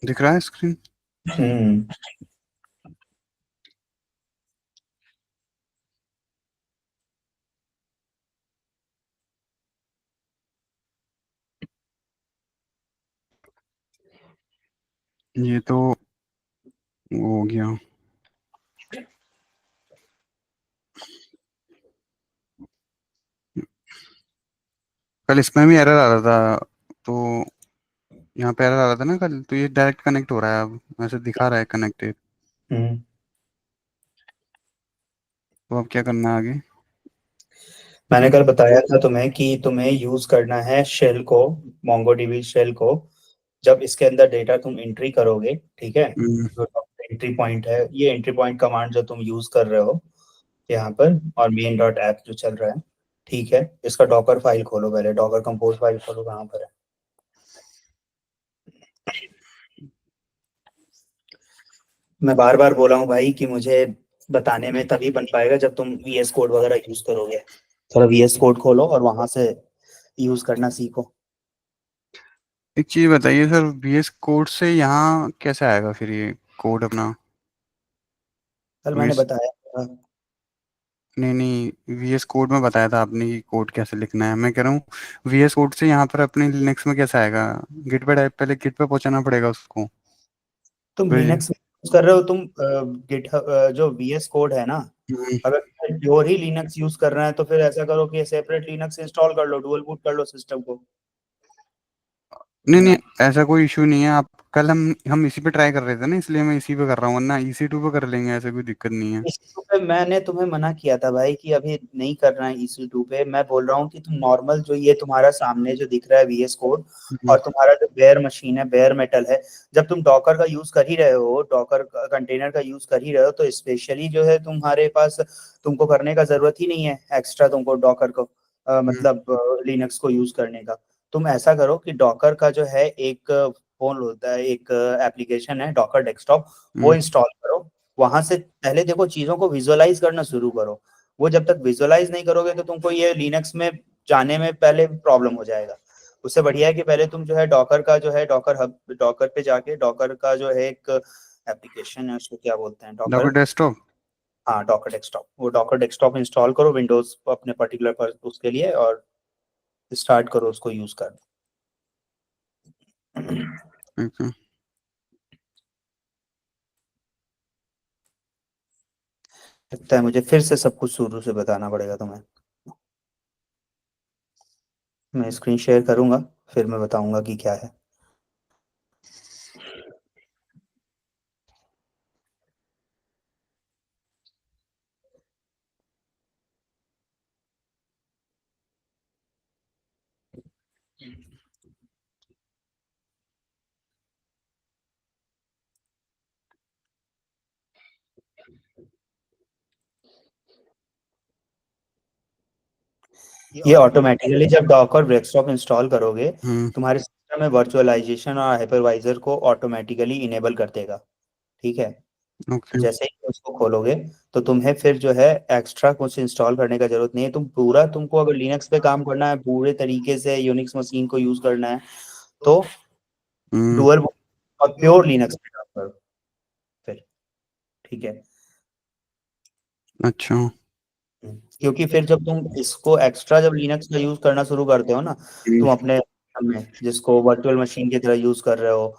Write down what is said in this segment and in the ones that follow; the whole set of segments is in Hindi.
दिख रहा है स्क्रीन? हम्म। ये तो वो हो गया। कल इसमें भी एरर आ रहा था, तो यहाँ पे एरर आ रहा था ना कल, तो ये डायरेक्ट कनेक्ट हो रहा है, अब ऐसे दिखा रहा है कनेक्टेड। हम्म। तो अब क्या करना है आगे? मैंने कल बताया था तुम्हें कि तुम्हें यूज करना है शेल को, मोंगोडीबी शेल को। जब इसके अंदर डेटा तुम एंट्री करोगे, ठीक है, हम्म। जो एंट्री पॉइंट है, ये एंट्री पॉइंट कमांड जो तुम यूज कर रहे हो यहाँ पर, और मेन डॉट ऐप जो चल रहा है, ठीक है, इसका डॉकर फाइल खोलो, पहले डॉकर कंपोज फाइल खोलो, कहाँ पर है। मैं बार बार बोला हूँ भाई कि मुझे बताने में तभी बन पाएगा जब तुम VS कोड वगैरह यूज करोगे। थोड़ा VS कोड खोलो और वहां से यूज करना सीखो। एक चीज बताइए सर, VS कोड से यहाँ कैसे आएगा फिर ये कोड अपना? कल मैंने VS, बताया था। नहीं नहीं, VS कोड में बताया था आपने कि कोड कैसे लिखना है। मैं कह रहा हूँ VS कोड से यहाँ पर अपने लिनक्स में कैसे आएगा? गिट पे टाइप, पहले गिट पे पहुंचाना पड़ेगा उसको। तुम फिर लिनक्स में यूज कर रहे हो, तुम गिट जो VS कोड है ना, हम्म, अगर प्योर ही लिनक्स यूज कर रहे हैं तो फिर ऐसा करो कि सेपरेट लिनक्स इंस्टॉल कर लो, डुअल बूट कर लो सिस्टम को, नहीं है नहीं, ना। ऐसा कोई इशू नहीं है। आप कल हम इसी पे ट्राई कर रहे थे ना, इसलिए मैं इसी पे कर रहा हूँ, वरना EC2 पे कर लेंगे, ऐसा कोई दिक्कत नहीं है। EC2 पे मैंने तुम्हें मना किया था भाई कि अभी नहीं करना है EC2 पे। मैं बोल रहा हूँ कि तुम नॉर्मल जो ये तुम्हारा सामने जो दिख रहा है VS कोड, हम्म। और तुम्हारा जो बेयर मशीन है, बेयर मेटल है, जब तुम डॉकर का यूज कर ही रहे हो, डॉकर कंटेनर का यूज कर ही रहे हो, तो स्पेशली जो है तुम्हारे पास, तुमको करने का जरूरत ही नहीं है एक्स्ट्रा तुमको डॉकर को, हम्म। मतलब लिनक्स को यूज करने का। तुम ऐसा करो कि डॉकर का जो है एक फोन होता है, एक एप्लीकेशन है डॉकर डेस्कटॉप, वो हम्म। इंस्टॉल करो। वहां से पहले देखो, चीजों को विजुअलाइज करना शुरू करो। वो जब तक विजुअलाइज नहीं करोगे तो तुमको ये लिनक्स में जाने में पहले प्रॉब्लम हो जाएगा। उससे बढ़िया है कि पहले तुम जो है डॉकर का जो है, डॉकर हब, डॉकर पे जाके डॉकर का जो है एक एप्लीकेशन है, उसको क्या बोलते हैं, डॉकर डॉकर। डेस्कटॉप। हाँ, डॉकर डेस्कटॉप, वो डॉकर डेस्कटॉप इंस्टॉल करो विंडोज अपने पर्टिकुलर पर उसके लिए, और स्टार्ट करो उसको यूज करना। ठीक है। लगता है मुझे फिर से सब कुछ शुरू से बताना पड़ेगा तुम्हें। मैं स्क्रीन शेयर करूंगा, फिर मैं बताऊंगा कि क्या है। ये ऑटोमेटिकली जब डॉकर डेस्कटॉप इंस्टॉल करोगे, हम्म। तुम्हारे सिस्टम में वर्चुअलाइजेशन और हाइपरवाइजर को ऑटोमेटिकली इनेबल कर देगा, ठीक है। तो ओके। जैसे ही उसको खोलोगे, तो तुम्हें फिर जो है एक्स्ट्रा कुछ इंस्टॉल करने का जरूरत नहीं है। तुम पूरा, तुमको अगर लिनक्स पे काम करना है पूरे तरीके से, यूनिक्स मशीन को यूज करना है, तो हम्म। डुअल और प्योर लिनक्स पे काम करो फिर, ठीक है। अच्छा। क्योंकि फिर जब तुम इसको एक्स्ट्रा, जब लिनक्स का यूज करना शुरू करते हो ना, हम्म। तुम अपने सिस्टम में जिसको वर्चुअल मशीन की तरह यूज कर रहे हो,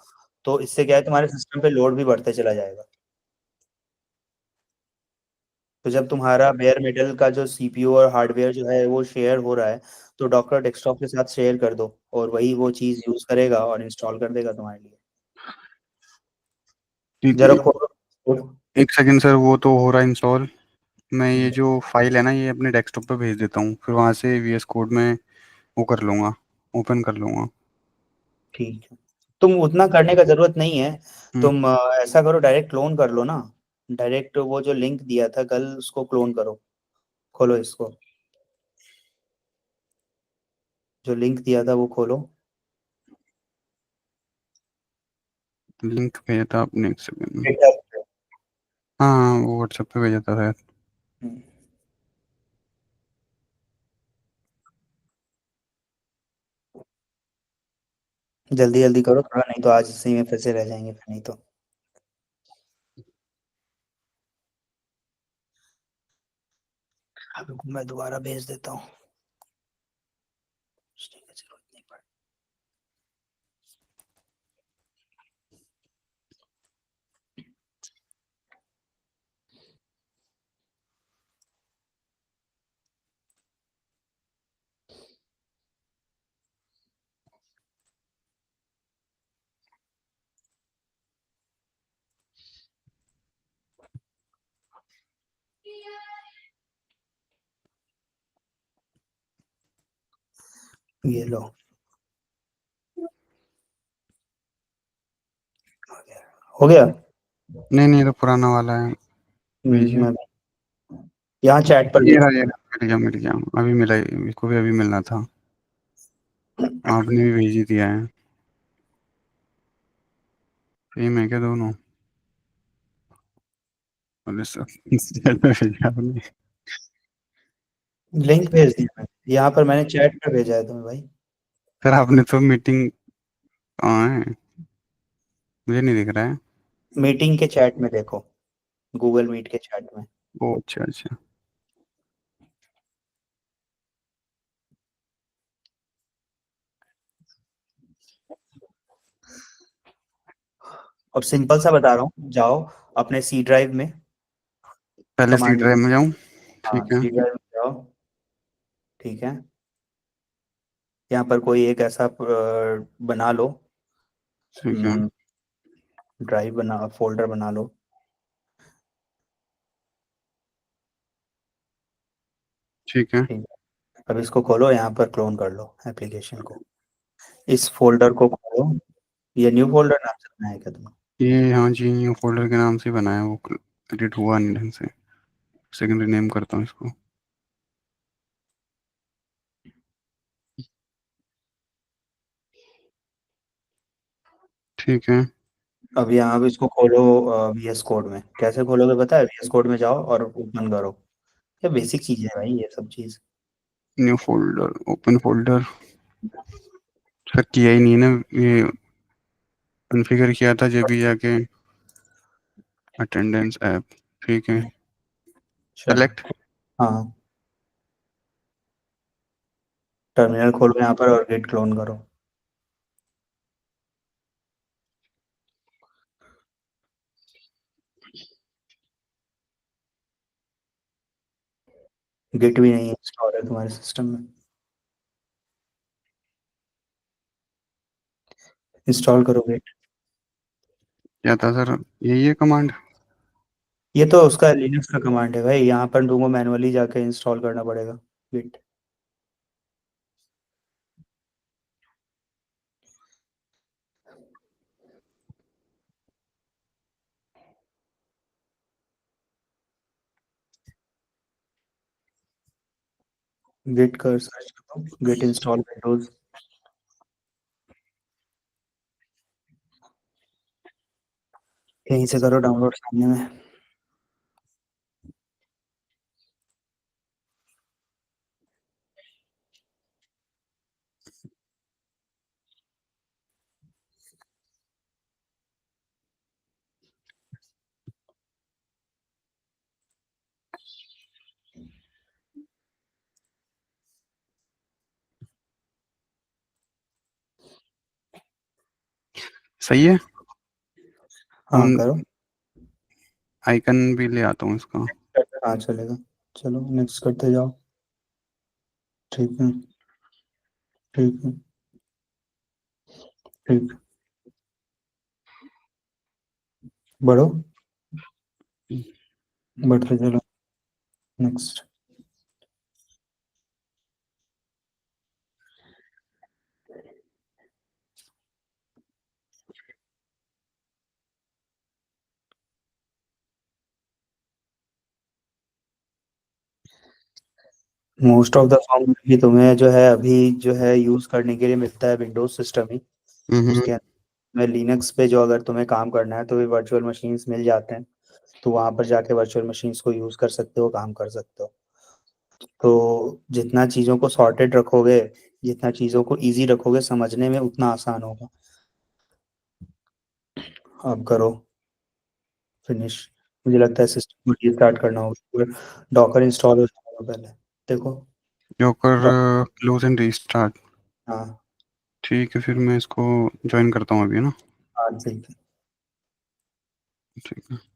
तो इससे क्या है, तुम्हारे सिस्टम पे लोड भी बढ़ते चला जाएगा। तो जब तुम्हारा बेयर मेटल का जो CPU और हार्डवेयर जो है वो शेयर हो रहा है, तो डॉकर डेस्कटॉप के साथ शेयर कर दो, और वही वो चीज यूज करेगा और इंस्टॉल कर देगा तुम्हारे लिए। ठीक जरा है। खोलो। एक सेकंड सर, वो तो हो रहा है इंस्टॉल। मैं ये जो फाइल है ना, ये अपने डेस्कटॉप पे भेज देता हूँ, फिर वहां से VS कोड में वो कर लूंगा, ओपन कर लूंगा। ठीक है, तुम उतना करने का जरूरत नहीं है। हम्म। तुम ऐसा करो, डायरेक्ट क्लोन कर लो ना। डायरेक्ट वो जो लिंक दिया था कल, उसको क्लोन करो। खोलो इसको, जो लिंक दिया था वो खोलो। लिंक भेजा था आपने, एक सेकंड। GitHub पे। हाँ हाँ, वो व्हाट्सएप पे भेजा था शायद। हम्म। जल्दी जल्दी करो थोड़ा, नहीं तो आज इसी में फिर से रह जाएंगे फिर, नहीं तो। अब रुको, मैं दोबारा भेज देता हूँ। उसकी जरूरत नहीं पड़ी। ये लो, हो गया। नहीं नहीं, ये तो पुराना वाला है। भेजिए। मैं यहाँ चैट पर भेज। ये रहा, मिल गया। अभी मिला, इसको भी अभी मिलना था। आपने भी भेज ही दिया है। सेम है क्या दोनों? अरे सर चैट में भेजा आपने। लिंक भेज दिया मैंने, यहाँ पर मैंने चैट पर भेजा है तुम्हें भाई। सर आपने तो मीटिंग कहाँ है? मुझे नहीं दिख रहा है। मीटिंग के चैट में देखो, गूगल मीट के चैट में। ओ अच्छा अच्छा। अब सिंपल सा बता रहा हूँ, जाओ अपने सी ड्राइव में, पहले सी कमांड। ड्राइव में जाऊँ? हाँ, ठीक है। सी ड्राइव में जाओ। ठीक है, यहाँ पर कोई एक ऐसा बना लो, ठीक है। ड्राइव बना, फोल्डर बना लो। ठीक है। ठीक है, अब इसको खोलो, यहाँ पर क्लोन कर लो एप्लीकेशन को। इस फोल्डर को खोलो। ये न्यू फोल्डर नाम से बनाया है क्या तुमने? ये हाँ जी, ये फोल्डर के नाम से बनाया है, वो एडिट हुआ नहीं ढंग से। सेकेंडरी नेम करता हूँ इसको। ठीक है। अब यहाँ पे इसको खोलो VS कोड में। कैसे खोलोगे पता है? VS कोड में जाओ और ओपन करो। ये बेसिक चीज है भाई, ये सब चीज। New folder, open folder. Sir किया ही नहीं ना ये, कॉन्फ़िगर किया था जब भी जाके। Attendance app. ठीक है। चलो। सेलेक्ट। हाँ, टर्मिनल खोलो यहाँ पर और गिट क्लोन करो। गिट भी नहीं इंस्टॉल है तुम्हारे सिस्टम में। इंस्टॉल करो गिट। क्या था सर? यही है कमांड? ये तो उसका लिनक्स का कमांड है भाई, यहाँ पर तुमको मैनुअली जाके इंस्टॉल करना पड़ेगा गिट। गिट कर सर्च करो, गिट इंस्टॉल विंडोज। यहीं से करो डाउनलोड सामने में। सही है। हाँ फोन करो। आइकन भी ले आता हूँ इसका। हाँ चलेगा। चलो नेक्स्ट करते जाओ। ठीक है। ठीक है। ठीक। बढ़ो, बढ़ते चलो। Next. Most of the form भी तुम्हें जो है अभी जो है यूज करने के लिए मिलता है विंडोज सिस्टम ही। हम्म। उसके अंदर में लिनक्स पे जो अगर तुम्हें काम करना है तो भी वर्चुअल मशीन्स मिल जाते हैं। तो वहां पर जाके वर्चुअल मशीन्स को यूज कर सकते हो, काम कर सकते हो। तो जितना चीजों को सॉर्टेड रखोगे जितना चीजों को इजी रखोगे समझने में उतना आसान होगा। अब करो फिनिश। मुझे लगता है सिस्टम को रीस्टार्ट करना होगा, डॉकर इंस्टॉल हो जाएगा पहले। देखो। जोकर डॉ- क्लोज एंड रीस्टार्ट। हाँ। ठीक है, फिर मैं इसको ज्वाइन करता हूँ अभी ना। हाँ ठीक है। ठीक है।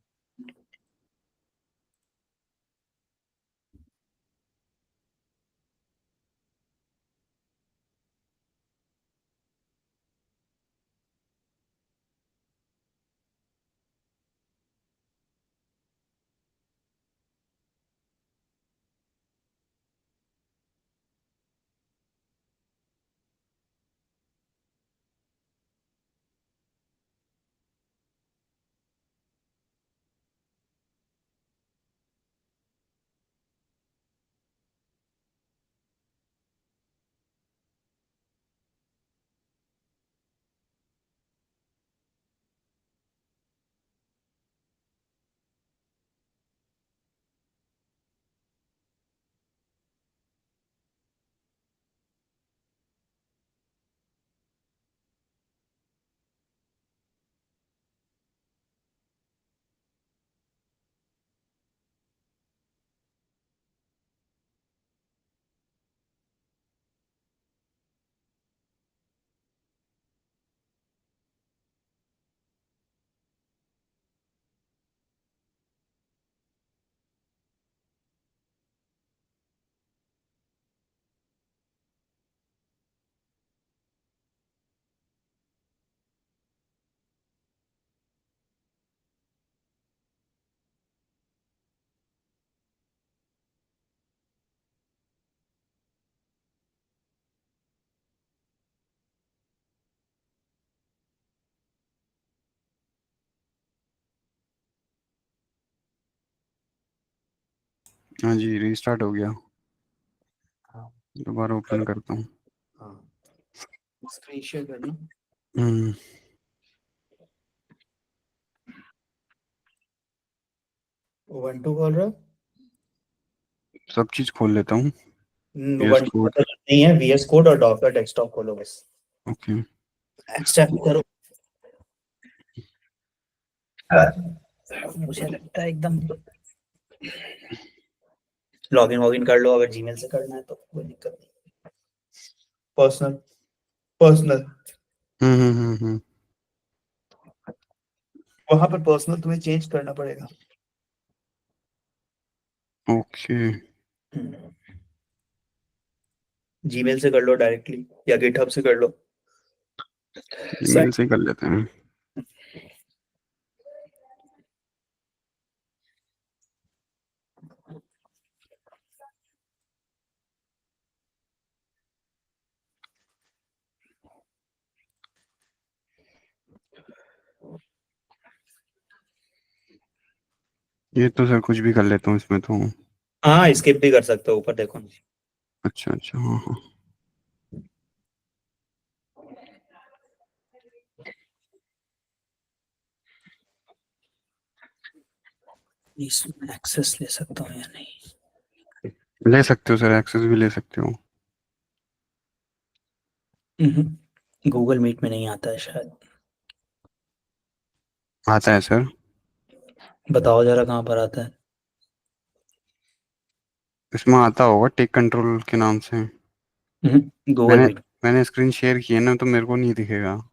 हाँ जी, रीस्टार्ट हो गया। हाँ। दोबारा ओपन करो। करता हूँ। हाँ। स्क्रीन शेयर करना। हम्म। वन टू खोल रहे हो? सब चीज खोल लेता हूँ। VS one code. नहीं है, VS कोड और डॉकर डेस्कटॉप खोलो बस। ओके। एक्सेप्ट करो। मुझे लगता है एकदम लॉगिन वॉगिन कर लो, अगर जीमेल से करना है तो कोई दिक्कत नहीं। पर्सनल। पर्सनल। हम्म। वहां पर पर्सनल तुम्हें चेंज करना पड़ेगा। ओके। जीमेल से कर लो डायरेक्टली या गिटहब से कर लो। ईमेल से ही कर लेते हैं। ये तो सर कुछ भी कर लेता हूँ इसमें तो। हाँ स्किप भी कर सकते हो, ऊपर देखो। अच्छा अच्छा, हाँ हाँ। इसमें एक्सेस ले सकता हूँ या नहीं? ले सकते हो सर, एक्सेस भी ले सकते हो। गूगल मीट में नहीं आता है शायद। आता है सर। बताओ जरा कहाँ पर आता है। इसमें आता होगा टेक कंट्रोल के नाम से। गूगल मैंने मीट। मैंने स्क्रीन शेयर की है ना, तो मेरे को नहीं दिखेगा।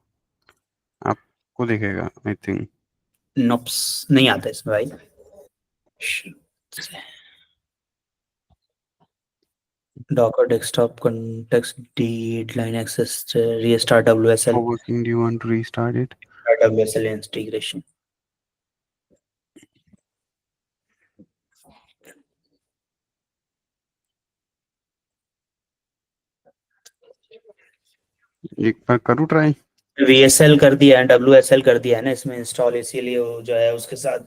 आपको दिखेगा आई थिंक। नोप्स नहीं आता इसमें भाई। Docker desktop context deadline access restart How WSL। working do you want to restart it? WSL integration. एक बार करूँ ट्राई। VSL कर दिया है, WSL कर दिया है ना इसमें इंस्टॉल, इसीलिए वो जो है उसके साथ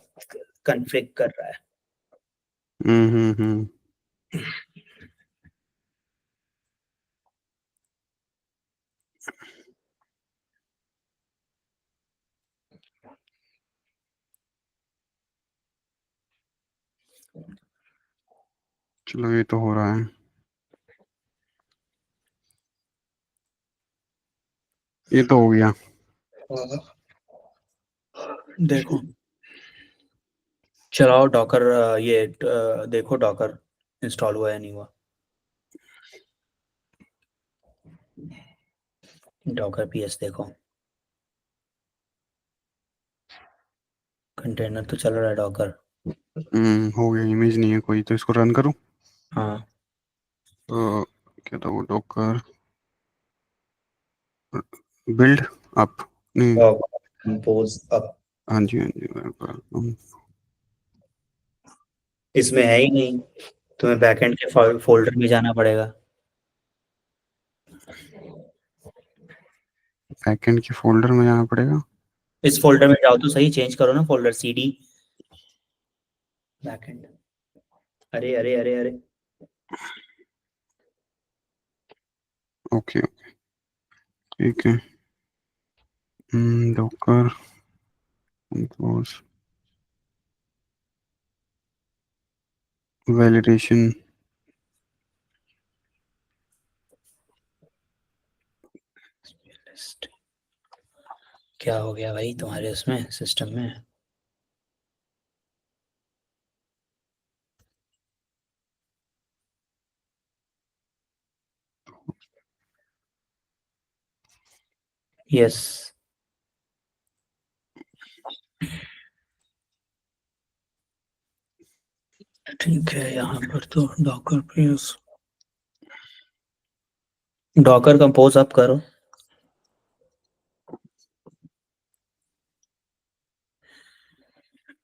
कन्फिग कर रहा है। हम्म। चलो, ये तो हो रहा है। ये तो हो गया। देखो, चलाओ डॉकर, ये देखो डॉकर इंस्टॉल हुआ है नहीं हुआ। डॉकर पीएस देखो, कंटेनर तो चल रहा है डॉकर। हो गया, इमेज नहीं है कोई, तो इसको रन करूँ? हाँ, तो क्या था वो, डॉकर बिल्ड अप, नहीं। कंपोज अब हाँ जी हाँ जी, इसमें है ही नहीं, तुम्हें बैकएंड के फोल्डर में जाना पड़ेगा। बैकएंड के फोल्डर में जाना पड़ेगा। इस फोल्डर में जाओ तो सही, चेंज करो ना फोल्डर, सीडी बैकएंड। अरे अरे अरे अरे, ओके ओके, ठीक है। Docker compose validation. क्या हो गया भाई तुम्हारे उसमें सिस्टम में? यस, ठीक है, यहाँ पर तो Docker PS, Docker compose up करो।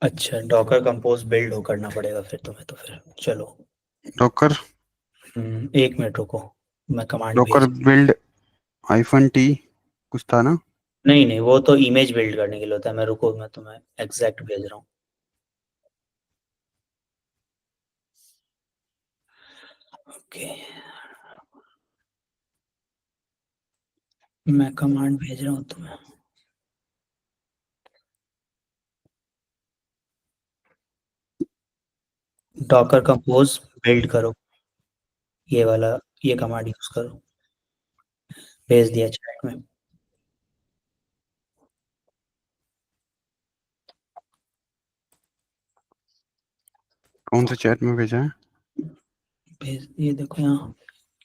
अच्छा, डॉकर कंपोज बिल्ड हो करना पड़ेगा फिर तुम्हें, तो फिर चलो। डॉकर, 1 मिनट रुको, मैं कमांड डॉकर भेज। बिल्ड -t कुछ था ना? नहीं नहीं, वो तो इमेज बिल्ड करने के लिए होता है। मैं रुको, मैं तुम्हें एग्जैक्ट भेज रहा हूँ। ओके, मैं कमांड भेज रहा हूँ तुम्हें। डॉकर कंपोज बिल्ड करो, ये वाला, ये कमांड यूज करो। भेज दिया चैट में। कौन से चैट में भेजा है? भेज, ये देखो यहाँ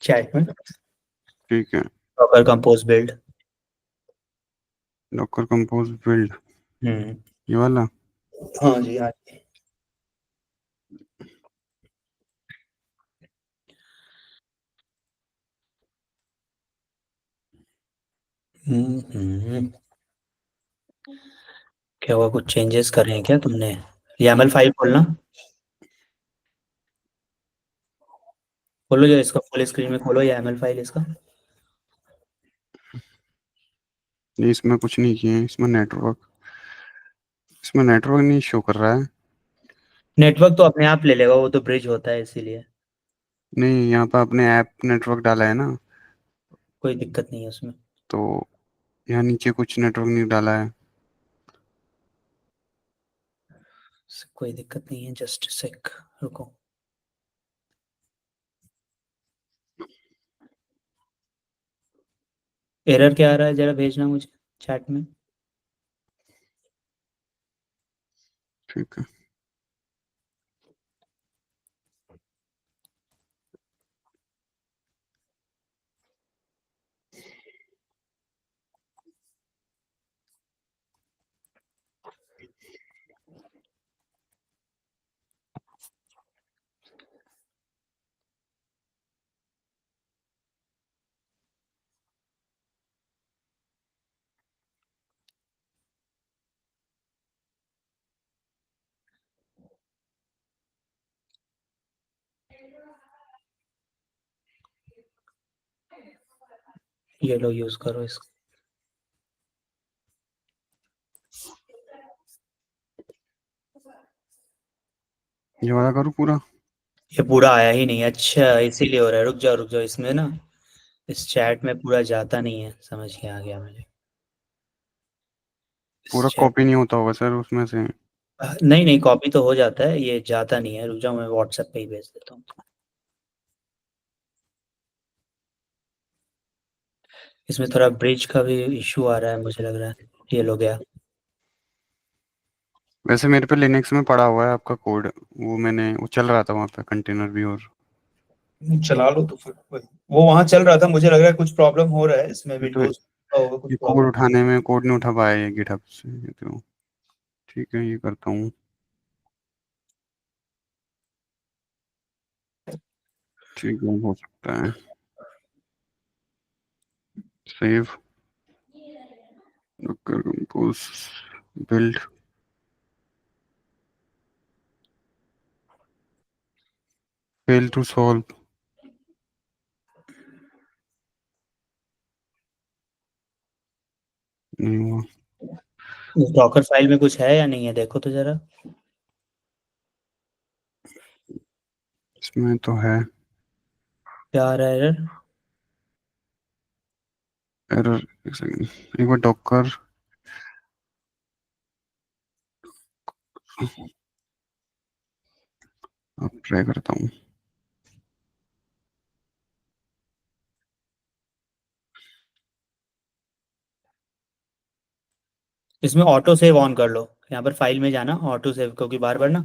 चैट में, ठीक है। Docker compose build. Docker compose build, hmm, ये वाला। हाँ जी हाँ जी। हम्म, क्या हुआ, कुछ चेंजेस कर रहे हैं क्या तुमने? YAML फाइल खोलना, खोलो जो इसका फुल स्क्रीन में खोलो YAML फाइल इसका। ये इसमें कुछ नहीं किए हैं, इसमें नेटवर्क नहीं शो कर रहा है। नेटवर्क तो अपने आप ले लेगा, वो तो ब्रिज होता है इसीलिए, नहीं, यहाँ पे आपने ऐप नेटवर्क डाला है ना, कोई दिक्कत नहीं है उसमें। तो यहाँ नीचे कुछ नेटवर्क नहीं डाला है। कोई दिक्कत नहीं है, जस्ट सेक, रुको। एरर क्या आ रहा है, जरा भेजना मुझे चैट में। ठीक है। ये लो, यूज करो इसको। ये वाला करूँ पूरा? ये पूरा आया ही नहीं, अच्छा इसीलिए हो रहा है। रुक जाओ रुक जाओ, इसमें ना, इस चैट में पूरा जाता नहीं है, समझ के आ गया मुझे। इस पूरा चैट, कॉपी नहीं होता होगा सर उसमें से? नहीं नहीं, कॉपी तो हो जाता है, ये जाता नहीं है। रुक जाओ, मैं व्हाट्सएप पे ही भेज देता हूँ। इसमें थोड़ा ब्रिज का भी इशू आ रहा है, मुझे लग रहा है ये लो गया। वैसे मेरे पे लिनक्स में पड़ा हुआ है आपका कोड, वो चल रहा था वहाँ पे कंटेनर भी। और चला लो तो फिर वो वहां चल रहा था, मुझे लग रहा है कुछ प्रॉब्लम हो रहा है इसमें, ये तो विंडोज का होगा कुछ ये प्रॉब्लम। कोड नहीं उठा पाया ये गिटहब से, ये तो ठीक है, ये करता हूँ। ठीक है, हो सकता है। Save, docker compose, build, fail to solve, नहीं हुआ। डॉकर फाइल में कुछ है या नहीं है, देखो तो जरा। इसमें तो है क्या आ रहा है एरर? एरर। एक सेकंड, एक बार डॉकर, अब ट्राई करता हूँ। इसमें ऑटो सेव ऑन कर लो, यहाँ पर फाइल में जाना, ऑटो सेव, क्योंकि बार बार ना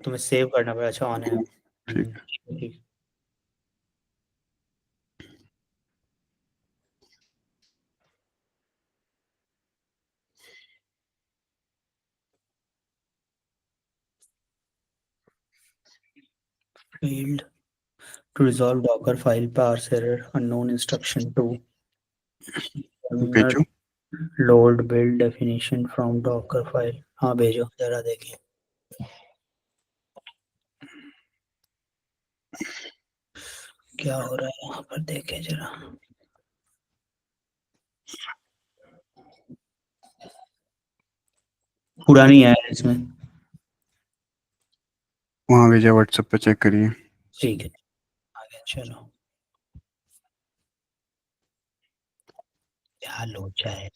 तुम्हें सेव करना पड़ेगा। अच्छा ऑन है अब। ठीक है। ठीक ठीक। Failed to resolve docker file parse error unknown instruction to भेजो। Load build definition from docker file. हाँ भेजो जरा देखिए क्या हो रहा है यहाँ पर, देखे जरा। पूरा नहीं आया इसमें। वहाँ भेजा, व्हाट्सएप पे चेक करिए। ठीक है, आगे चलो। क्या लोचा है।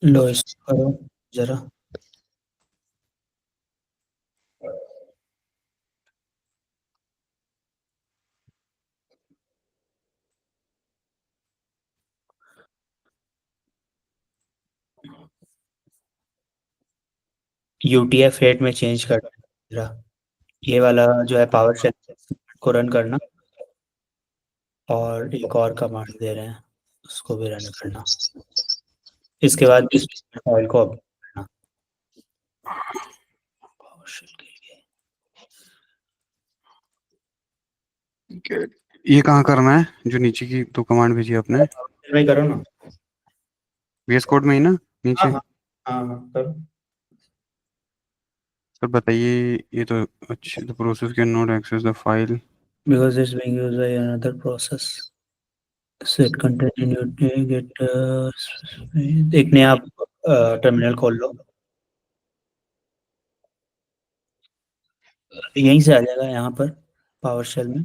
लो इसको करो जरा। यूटीएफ 8 में चेंज कर जरा। ये वाला जो है पावर शेल को रन करना, और एक और कमांड दे रहे हैं उसको भी रन करना। इसके बाद इस फाइल को अपडेट करना पावर शेल के लिए। ठीक है। ये कहाँ करना है, जो नीचे की दो कमांड भेजी आपने? में करो ना। VS कोड में ही ना, हाँ नीचे? हाँ हाँ हाँ करो। सर बताइए, ये तो अच्छा, the process can not access the file. Because it's being used by another process. Set content in your get एक नया टर्मिनल खोल लो, यहीं से आ जाएगा यहाँ पर पावर शेल में,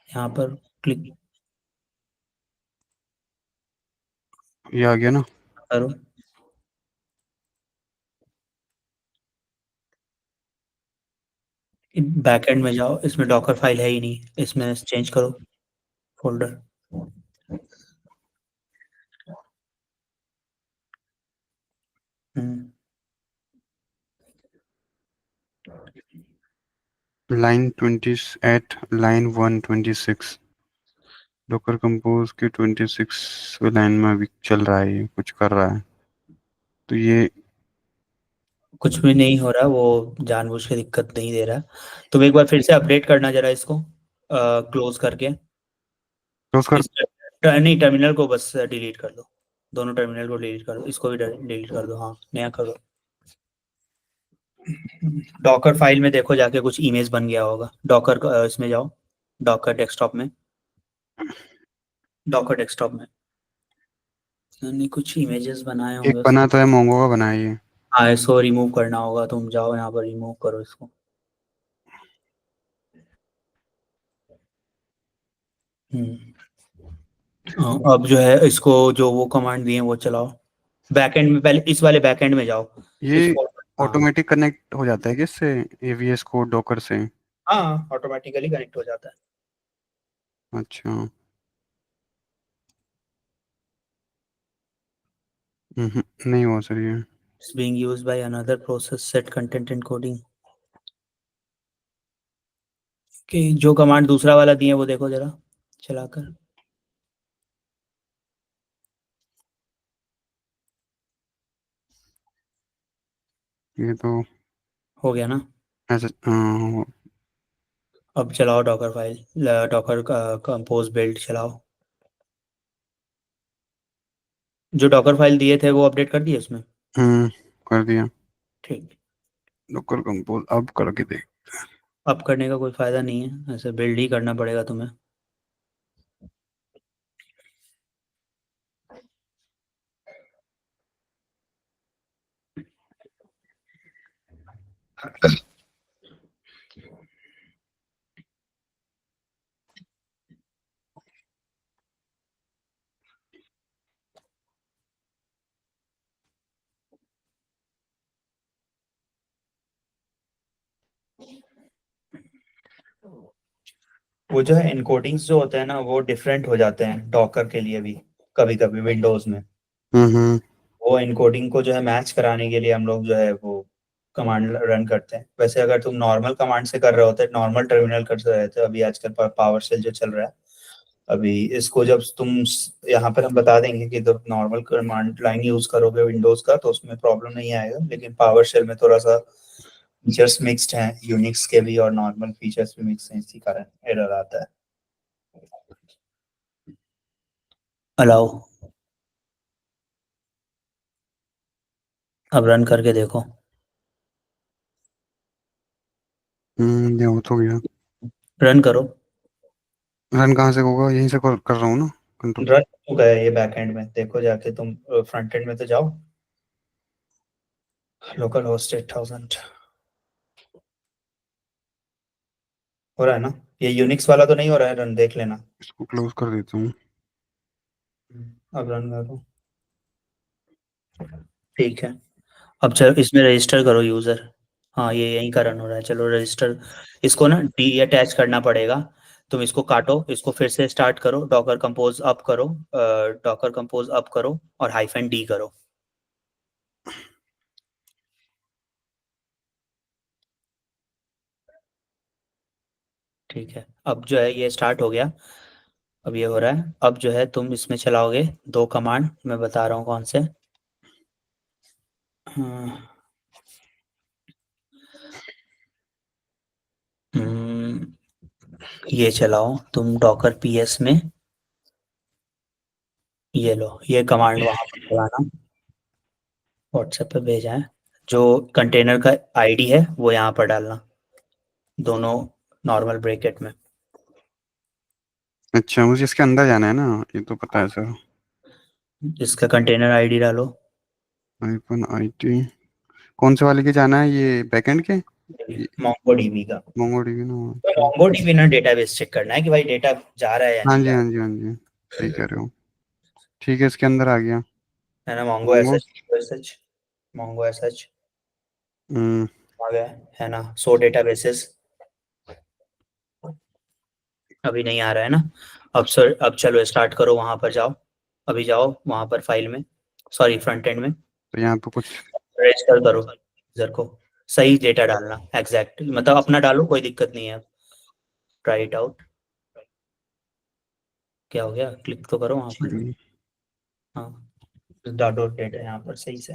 यहाँ पर क्लिक ये आ गया ना? करो। बैकएंड में जाओ, इसमें डॉकर फाइल है ही नहीं, इसमें चेंज करो फोल्डर। हम्म लाइन 28, लाइन 126, डॉकर कंपोज के 26 लाइन में अभी चल रहा है, ये कुछ कर रहा है। तो ये कुछ भी नहीं हो रहा, वो जानबूझ के दिक्कत नहीं दे रहा। तुम एक बार फिर से अपडेट करना जरा इसको, क्लोज करके। क्लोज कर। इस नहीं, टर्मिनल को बस डिलीट कर दो। दोनों टर्मिनल को डिलीट कर दो, इसको भी डिलीट कर दो, हाँ नया कर दो। डॉकर फाइल में देखो जाके, कुछ इमेज बन गया होगा। डॉकर इसमें जाओ, डॉकर डेस्कटॉप में, डॉकर डेस्कटॉप में यानी कुछ इमेजेस बनाए एक होंगे बना उसने। तो है, मोंगो का बना है ये। हाँ, इसको रिमूव करना होगा, तुम जाओ यहाँ पर रिमूव करो इसको। हम्म। अब जो है इसको, जो वो कमांड दिए हैं वो चलाओ। बैकएंड में, पहले इस वाले बैकएंड में जाओ। ये इसको, हाँ। ऑटोमेटिक कनेक्ट हो जाता है कि इससे, एवीएस कोड डॉकर से? हाँ, ऑटोमेटिकली कनेक्ट हो जाता है। अच्छा। नहीं हो सर ये। It's being used by another process set content encoding। कि जो कमांड दूसरा वाला दिए वो देखो जरा चलाकर। ये तो हो गया ना? ऐसे अब चलाओ Docker file, Docker compose build चलाओ। जो डॉकर फाइल दिए थे वो अपडेट कर दिए उसमें? कर दिया। ठीक। डॉकर कंपोज अब करके देख। अब करने का कोई फायदा नहीं है, ऐसे बिल्ड ही करना पड़ेगा तुम्हें। वो जो है इनकोडिंग्स जो होते हैं ना, वो डिफरेंट हो जाते हैं डॉकर के लिए भी, कभी कभी विंडोज में। हम्म। वो इनकोडिंग को जो है मैच कराने के लिए हम लोग जो है वो कमांड रन करते हैं। वैसे अगर तुम नॉर्मल कमांड से कर रहे होते, नॉर्मल टर्मिनल कर रहे थे, अभी आजकल पावर शेल जो चल रहा है, अभी इसको जब तुम यहाँ पर हम बता देंगे कि जब नॉर्मल कमांड लाइन यूज करोगे विंडोज का तो उसमें प्रॉब्लम नहीं आएगा, लेकिन पावर शेल में थोड़ा सा फीचर्स मिक्स्ड हैं, यूनिक्स के भी और नॉर्मल फीचर्स भी मिक्स हैं, इसी कारण एरर आता है। अलाउ। अब रन करके देखो। ये हो तो गया। रन करो। रन कहाँ से होगा? यहीं से कर रहा हूँ ना, कंट्रोल। रन हो गया ये बैकएंड में, देखो जाके तुम। फ्रंट एंड में तो जाओ, लोकल होस्ट 8000 हो रहा है ना? ये यूनिक्स वाला तो नहीं हो रहा है रन, देख लेना। इसको क्लोज कर देता हूँ। अब रन करो। ठीक है। अब चलो इसमें रजिस्टर करो यूजर। हाँ, ये यहीं का रन हो रहा है, चलो रजिस्टर। इसको ना डी अटैच करना पड़ेगा। तुम इसको काटो, इसको फिर से स्टार्ट करो, डॉकर कंपोज अप करो, डॉकर कंपोज अप करो और हाइफन डी करो। ठीक है, अब जो है ये स्टार्ट हो गया। अब ये हो रहा है। अब जो है तुम इसमें चलाओगे दो कमांड, मैं बता रहा हूँ कौन से। हम्म, हम्म, ये चलाओ तुम डॉकर पीएस में। ये लो, ये कमांड वहां पर चलाना, व्हाट्सएप पे भेजा है। जो कंटेनर का आईडी है वो यहाँ पर डालना, दोनों नॉर्मल ब्रैकेट में। अच्छा, मुझे इसके अंदर जाना है ना, ये तो पता है सर। इसका कंटेनर आईडी डालो। IPhone IT. कौन से वाले के जाना है, ये बैकएंड के? मोंगो डीबी का। मोंगो डीबी ना? तो अच्छा। मोंगो डीबी ना डेटाबेस चेक करना है कि भाई डेटा जा रहा है या हाँ नहीं जी, जा हाँ जी, हाँ जी, सही कह रहे हो। ठीक है, इसके अंदर आ गया। रहा है ना? Mongo S Mongo. H, Mongo S H hmm. आ गया है ना? सो डेटाबेसेस अभी नहीं आ रहा है ना? अब सर, अब चलो स्टार्ट करो, वहां पर जाओ। अभी जाओ वहां पर फाइल में, सॉरी फ्रंट एंड में। तो यहाँ पे कुछ। रजिस्टर करो यूजर को। सही डेटा डालना, एग्जैक्ट मतलब अपना डालो, कोई दिक्कत नहीं है। Try it out. क्या हो गया? क्लिक तो करो वहां पर। हाँ, डाउनलोड डेटा यहाँ पर सही से।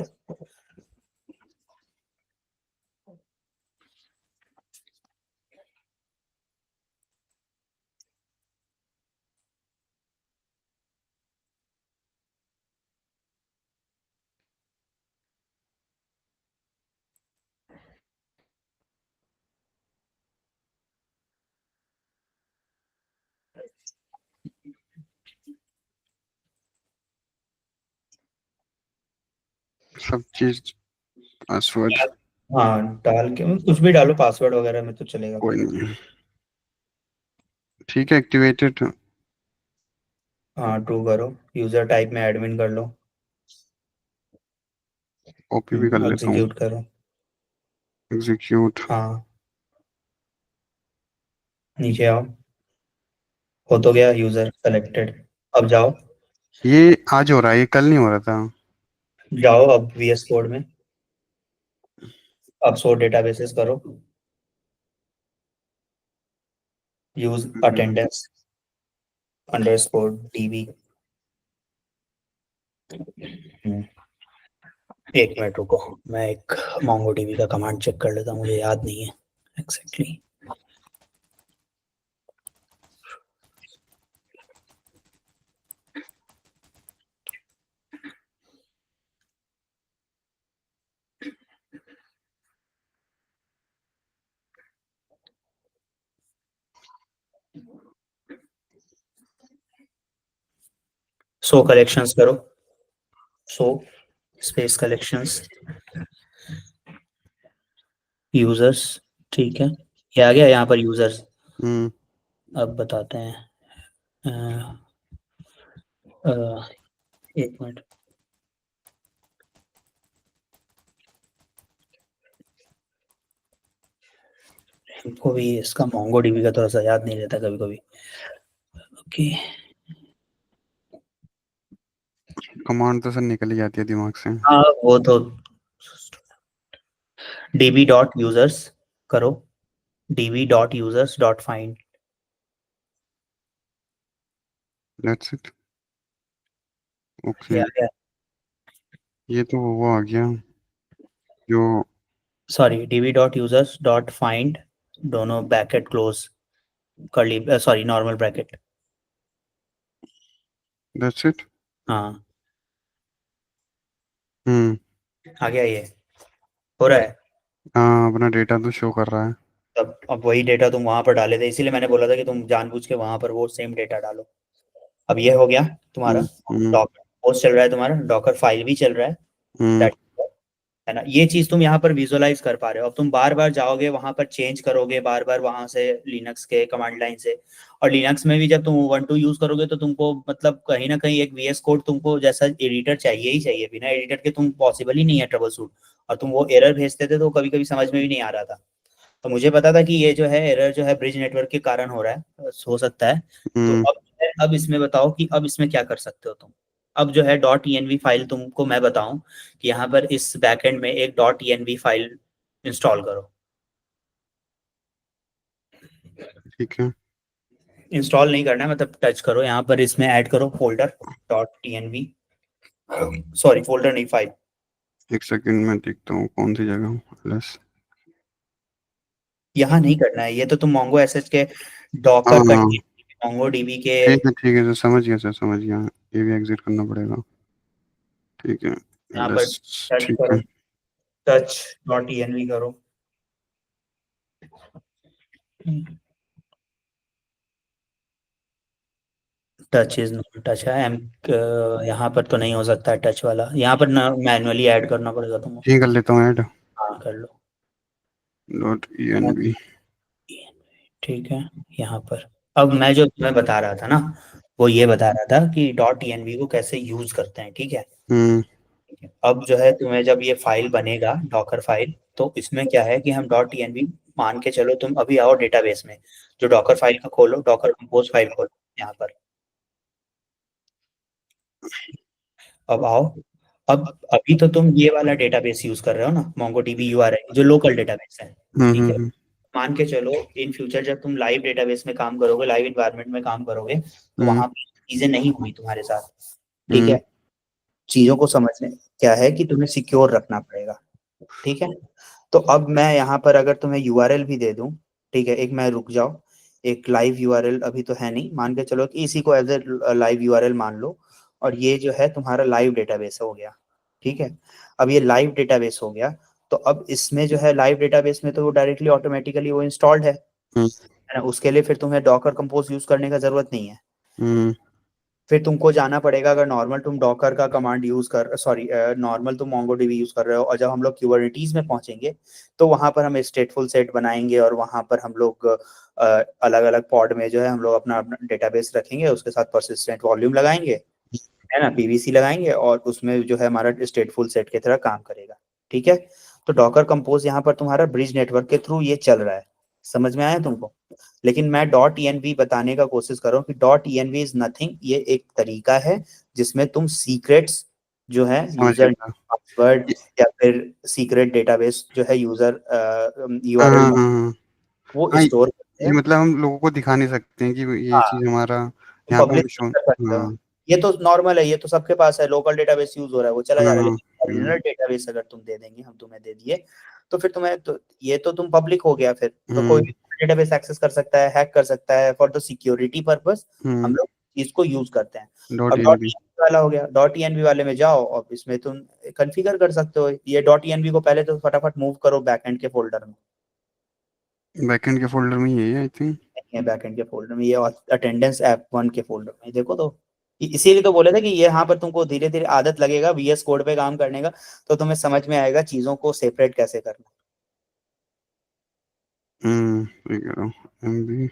सब चीज पासवर्ड हाँ डाल के कुछ भी डालो, पासवर्ड वगैरह में तो चलेगा कोई कोई। नहीं। ठीक है, एक्टिवेटेड। हाँ ट्रू करो, यूजर टाइप में एडमिन कर लो। कॉपी भी कर लेता हूँ। एग्जीक्यूट करो। एग्जीक्यूट। हाँ नीचे आओ, हो तो गया यूजर सेलेक्टेड। अब जाओ, ये आज हो रहा है, ये कल नहीं हो रहा था। जाओ अब VS कोड में, अब सो डेटाबेसेस करो, यूज हम्म, अटेंडेंस अंडरस्कोर DB। एक मिनट रुको, मैं एक मोंगो DB का कमांड चेक कर लेता हूँ, मुझे याद नहीं है एग्जैक्टली। सो कलेक्शंस करो, सो स्पेस कलेक्शंस यूजर्स। ठीक है, ये आ गया यहाँ पर यूजर्स। हम्म, अब बताते हैं, अ, अ, एक मिनट, हमको भी इसका मोंगो DB का थोड़ा सा याद नहीं रहता कभी कभी। ओके, कमांड तो सर निकल ही जाती है दिमाग से। हाँ वो तो db.users करो, db.users.find। That's it. ये ओके। आ गया, ये तो वो आ गया जो। सॉरी db.users.find, दोनों bracket close, curly sorry normal bracket. That's it. हाँ हम्म। आ गया, ये हो रहा है। हाँ, अपना डेटा तो शो कर रहा है। अब वही डेटा तुम वहां पर डाले थे, इसीलिए मैंने बोला था कि तुम जानबूझ के वहां पर वो सेम डेटा डालो। अब ये हो गया तुम्हारा हम्म, हम्म, डॉकर पोस्ट चल रहा है, तुम्हारा डॉकर फाइल भी चल रहा है, हम्म। that है ना। ये चीज तुम यहाँ पर विजुअलाइज कर पा रहे हो। अब तुम बार बार जाओगे वहां पर, चेंज करोगे बार बार वहां से लिनक्स के कमांड लाइन से। और लिनक्स में भी जब तुम Ubuntu यूज करोगे तो तुमको मतलब कहीं ना कहीं एक VS कोड तुमको जैसा एडिटर चाहिए ही चाहिए, बिना एडिटर के तुम पॉसिबल ही नहीं है ट्रबल शूट। और तुम वो एरर भेजते थे तो कभी कभी समझ में भी नहीं आ रहा था। तो मुझे पता था कि ये जो है एरर जो है ब्रिज नेटवर्क के कारण हो रहा है, हो सकता है। तो हम्म, अब इसमें बताओ कि अब इसमें क्या कर सकते हो तुम। अब जो है .env फाइल तुमको मैं बताऊं कि यहाँ पर इस बैकएंड में एक .env फाइल इंस्टॉल करो। ठीक है। इंस्टॉल नहीं करना है, मतलब टच करो यहाँ पर, इसमें ऐड करो फोल्डर .env, सॉरी फोल्डर नहीं फाइल। एक सेकंड में देखता हूँ कौन सी जगह हूँ। यहाँ नहीं करना है, ये तो तुम मोंगो एसएच के हाँ, डॉकर हाँ। कंटेनर मोंगो डीबी के। ठीक है सर, समझ गया सर, समझ गया। ये भी एग्जिट करना पड़ेगा। ठीक है। यहाँ पर एलएस। टच ठीक करो, है। टच .env करो। टच इज नॉट टच है एम, यहाँ पर तो नहीं हो सकता है टच वाला, यहाँ पर ना मैनुअली ऐड करना पड़ेगा तुमको। ये कर लेता हूँ ऐड। हाँ कर लो। .env। ठीक है, यहाँ पर अब मैं जो तुम्हें बता रहा था ना, वो ये बता रहा था कि .env को कैसे यूज करते हैं, ठीक है। हम्म। ठीक है, अब जो है तुम्हें जब ये फाइल बनेगा डॉकर फाइल, तो इसमें क्या है कि हम .env मान के चलो, तुम अभी आओ डेटाबेस में, जो डॉकर फाइल का खोलो, डॉकर कंपोज फाइल खोलो यहाँ पर। अब आओ, अब अभी तो तुम ये वाला डेटाबेस यूज कर रहे हो ना, MongoDB URI जो लोकल डेटाबेस है, हम्म, ठीक है। हम्म, मान के चलो इन फ्यूचर जब तुम लाइव डेटाबेस में काम करोगे, लाइव इन्वायरमेंट में काम करोगे, तो हम्म, वहां पे चीजें नहीं हुई तुम्हारे साथ, ठीक हम्म, है। चीजों को समझने क्या है कि तुम्हें सिक्योर रखना पड़ेगा, ठीक है। तो अब मैं यहाँ पर अगर तुम्हें यूआरएल भी दे दूं, ठीक है, एक मैं रुक जाओ, एक लाइव यूआरएल अभी तो है नहीं, मान के चलो कि इसी को एज ए लाइव यूआरएल मान लो। और ये जो है तुम्हारा लाइव डेटाबेस हो गया, ठीक है। अब ये लाइव डेटाबेस हो गया, तो अब इसमें जो है लाइव डेटाबेस में तो वो डायरेक्टली ऑटोमेटिकली वो इंस्टॉल्ड है हम्म, ना। उसके लिए फिर तुम्हें डॉकर कंपोज यूज करने का जरूरत नहीं है। हम्म, फिर तुमको जाना पड़ेगा, अगर नॉर्मल तुम डॉकर का कमांड यूज कर, सॉरी, नॉर्मल तुम मोंगोडीबी यूज कर रहे हो, और जब हम लोग क्यूबरनेटीज में पहुंचेंगे तो वहां पर हम स्टेटफुल सेट बनाएंगे, और वहां पर हम लोग अलग अलग पॉड में जो है हम लोग अपना अपना डेटाबेस रखेंगे, उसके साथ परसिस्टेंट वॉल्यूम लगाएंगे, है ना, पीवीसी लगाएंगे, और उसमें जो है हमारा स्टेटफुल सेट की तरह काम करेगा। ठीक है। तो डॉकर कंपोज यहाँ पर तुम्हारा ब्रिज नेटवर्क के थ्रू ये चल रहा है। समझ में आया तुमको? लेकिन मैं डॉट ईएनवी बताने का कोशिश कर रहा हूँ कि डॉट ईएनवी इज नथिंग, ये एक तरीका है जिसमें तुम सीक्रेट्स जो है, समझ यूजर गया। पासवर्ड, ये- या फिर सीक्रेट डेटाबेस जो है यूजर हाँ यूआरएल हाँ में, हाँ हाँ। वो हाँ, स्टोर करते ये हैं। मतलब हम लोगों को दिखा नहीं सकते हैं कि ये हाँ, चीज हमारा तुम यहाँ पे पब्लिश हम शो। कर सकते हो। हाँ ये तो नॉर्मल है, ये तो सबके पास है, लोकल डेटाबेस यूज हो रहा है, वो चला जा रहा है। हाँ। लेकिन ओरिजिनल डेटाबेस अगर तुम दे देंगे, हम तुम्हें दे दिए, तो फिर तुम्हें तो ये तो तुम पब्लिक हो गया, फिर तो कोई हम्म भी डेटाबेस एक्सेस कर सकता है, हैक कर सकता है, फॉर द सिक्योरिटी पर्पस हम हम्म। लोग इसको यूज करते हैं। डॉट अब एन डॉट बी। ईएनवी वाला हो गया, डॉट ईएनवी वाले में जाओ और इसमें तुम कॉन्फ़िगर कर सकते हो। ये डॉट ईएनवी को पहले तो फटाफट मूव करो बैकएंड के फोल्डर में। बैकएंड के फोल्डर में ही है आई थिंक। नहीं है बैकएंड के फोल्डर में, ये अटेंडेंस ऐप वन के फोल्डर में, देखो तो। इसीलिए तो बोले थे कि ये यहाँ पर तुमको धीरे धीरे आदत लगेगा वीएस कोड पे काम करने का, तो तुम्हें समझ में आएगा चीजों को सेपरेट कैसे करना। सही कह रहा हूँ। M B.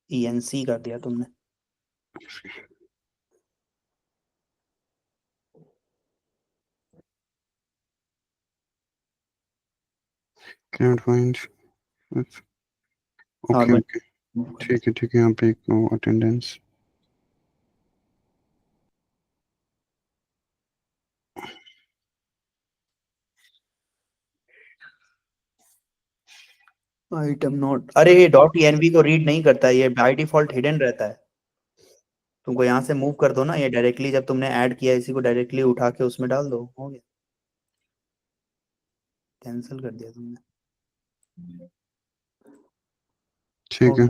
ईएनसी कर दिया तुमने। Can find. Okay normal. Okay. ठीक है, यहाँ पे एक अटेंडेंस। आइटम नोट, अरे ये डॉट ईएनवी को रीड नहीं करता है, ये बाय डिफॉल्ट हिडन रहता है। तुमको यहाँ से मूव कर दो ना, ये डायरेक्टली जब तुमने ऐड किया इसी को डायरेक्टली उठा के उसमें डाल दो, हो गया। कैंसिल कर दिया तुमने, हो ठीक है। गया।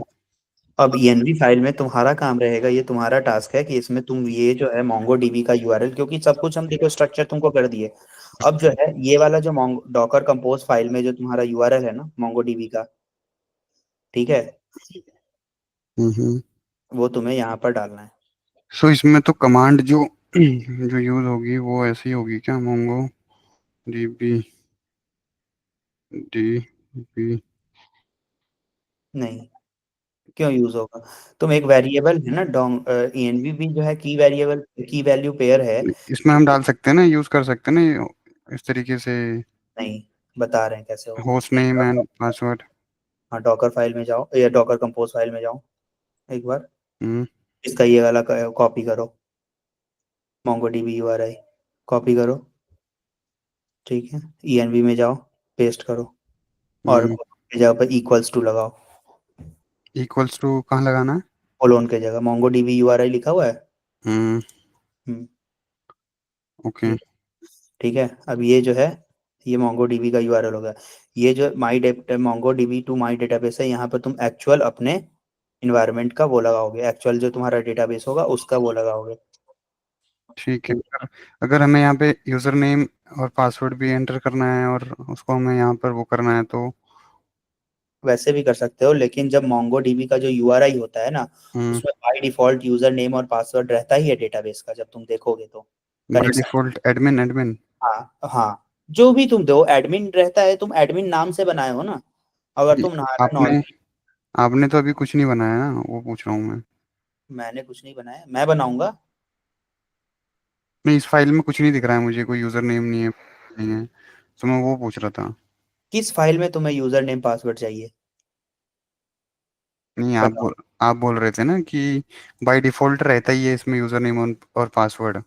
अब ENV फाइल में तुम्हारा काम रहेगा, ये तुम्हारा टास्क है कि इसमें तुम ये जो है मोंगो डीबी का यूआरएल, क्योंकि सब कुछ हम देखो स्ट्रक्चर तुमको कर दिए। अब जो है ये वाला जो डॉकर कंपोज फाइल में जो तुम्हारा यूआरएल है ना मोंगो डीबी का, ठीक है, हम्म। वो तुम्हें यहाँ पर डालना है। सो इसमें तो कमांड जो जो यूज होगी वो ऐसी होगी क्या? Mongo DB D B. नहीं, क्यों यूज होगा? तुम एक वेरिएबल है ना डोंग, ENV भी जो है की वेरिएबल, की वैल्यू पेयर है। इसमें हम डाल सकते हैं ना, यूज कर सकते हैं ना इस तरीके से। नहीं, बता रहे हैं कैसे होगा, होस्ट एक नेम बार एंड पासवर्ड। हाँ डॉकर फाइल में जाओ, या डॉकर कंपोज फाइल में जाओ एक बार, हम्म। इसका ये वाला कॉपी करो, मोंगो डीबी यूआरएल कॉपी करो, ठीक है, ENV में जाओ, पेस्ट करो, और हम्म। की जगह पर इक्वल्स टू लगाओ। इक्वल्स टू कहाँ लगाना है? कोलोन के जगह मोंगो डीबी यूआरएल लिखा हुआ है। हम्म। हम्म, ओके। ये ठीक है। अब ये जो है, ये मोंगो डीबी का यूआरएल होगा। ये जो Mongo DB to my database है, यहाँ पर तुम एक्चुअल अपने इन्वायरमेंट का वो लगाओगे, एक्चुअल जो तुम्हारा डेटाबेस होगा उसका वो लगाओगे। ठीक है। अगर हमें यहाँ पे यूजर नेम और पासवर्ड भी एंटर करना है और उसको हमें यहाँ पर वो करना है तो? वैसे भी कर सकते हो, लेकिन जब मोंगो डीबी का जो यूआरआई होता है ना, हम्म। उसमें बाय डिफॉल्ट यूजर नेम और पासवर्ड रहता ही है डेटाबेस का, जब तुम देखोगे तो by connection. Default admin admin. हाँ हाँ, जो भी तुम दो एडमिन रहता है, तुम एडमिन नाम से बनाए हो ना, अगर तुम नहाना आपने नॉर्मल। आपने तो अभी कुछ नहीं बनाया ना, वो पूछ रहा हूँ मैं। मैंने कुछ नहीं बनाया, मैं बनाऊंगा। नहीं, इस फाइल में कुछ नहीं दिख रहा है मुझे, कोई यूजर नेम नहीं है, नहीं है। तो मैं वो पूछ रहा था। किस फाइल में तुम्हें यूजर नेम पासवर्ड चाहिए? नहीं, बताओ। आप बोल रहे थे ना कि बाय डिफॉल्ट रहता ही है इसमें यूजर नेम और पासवर्ड।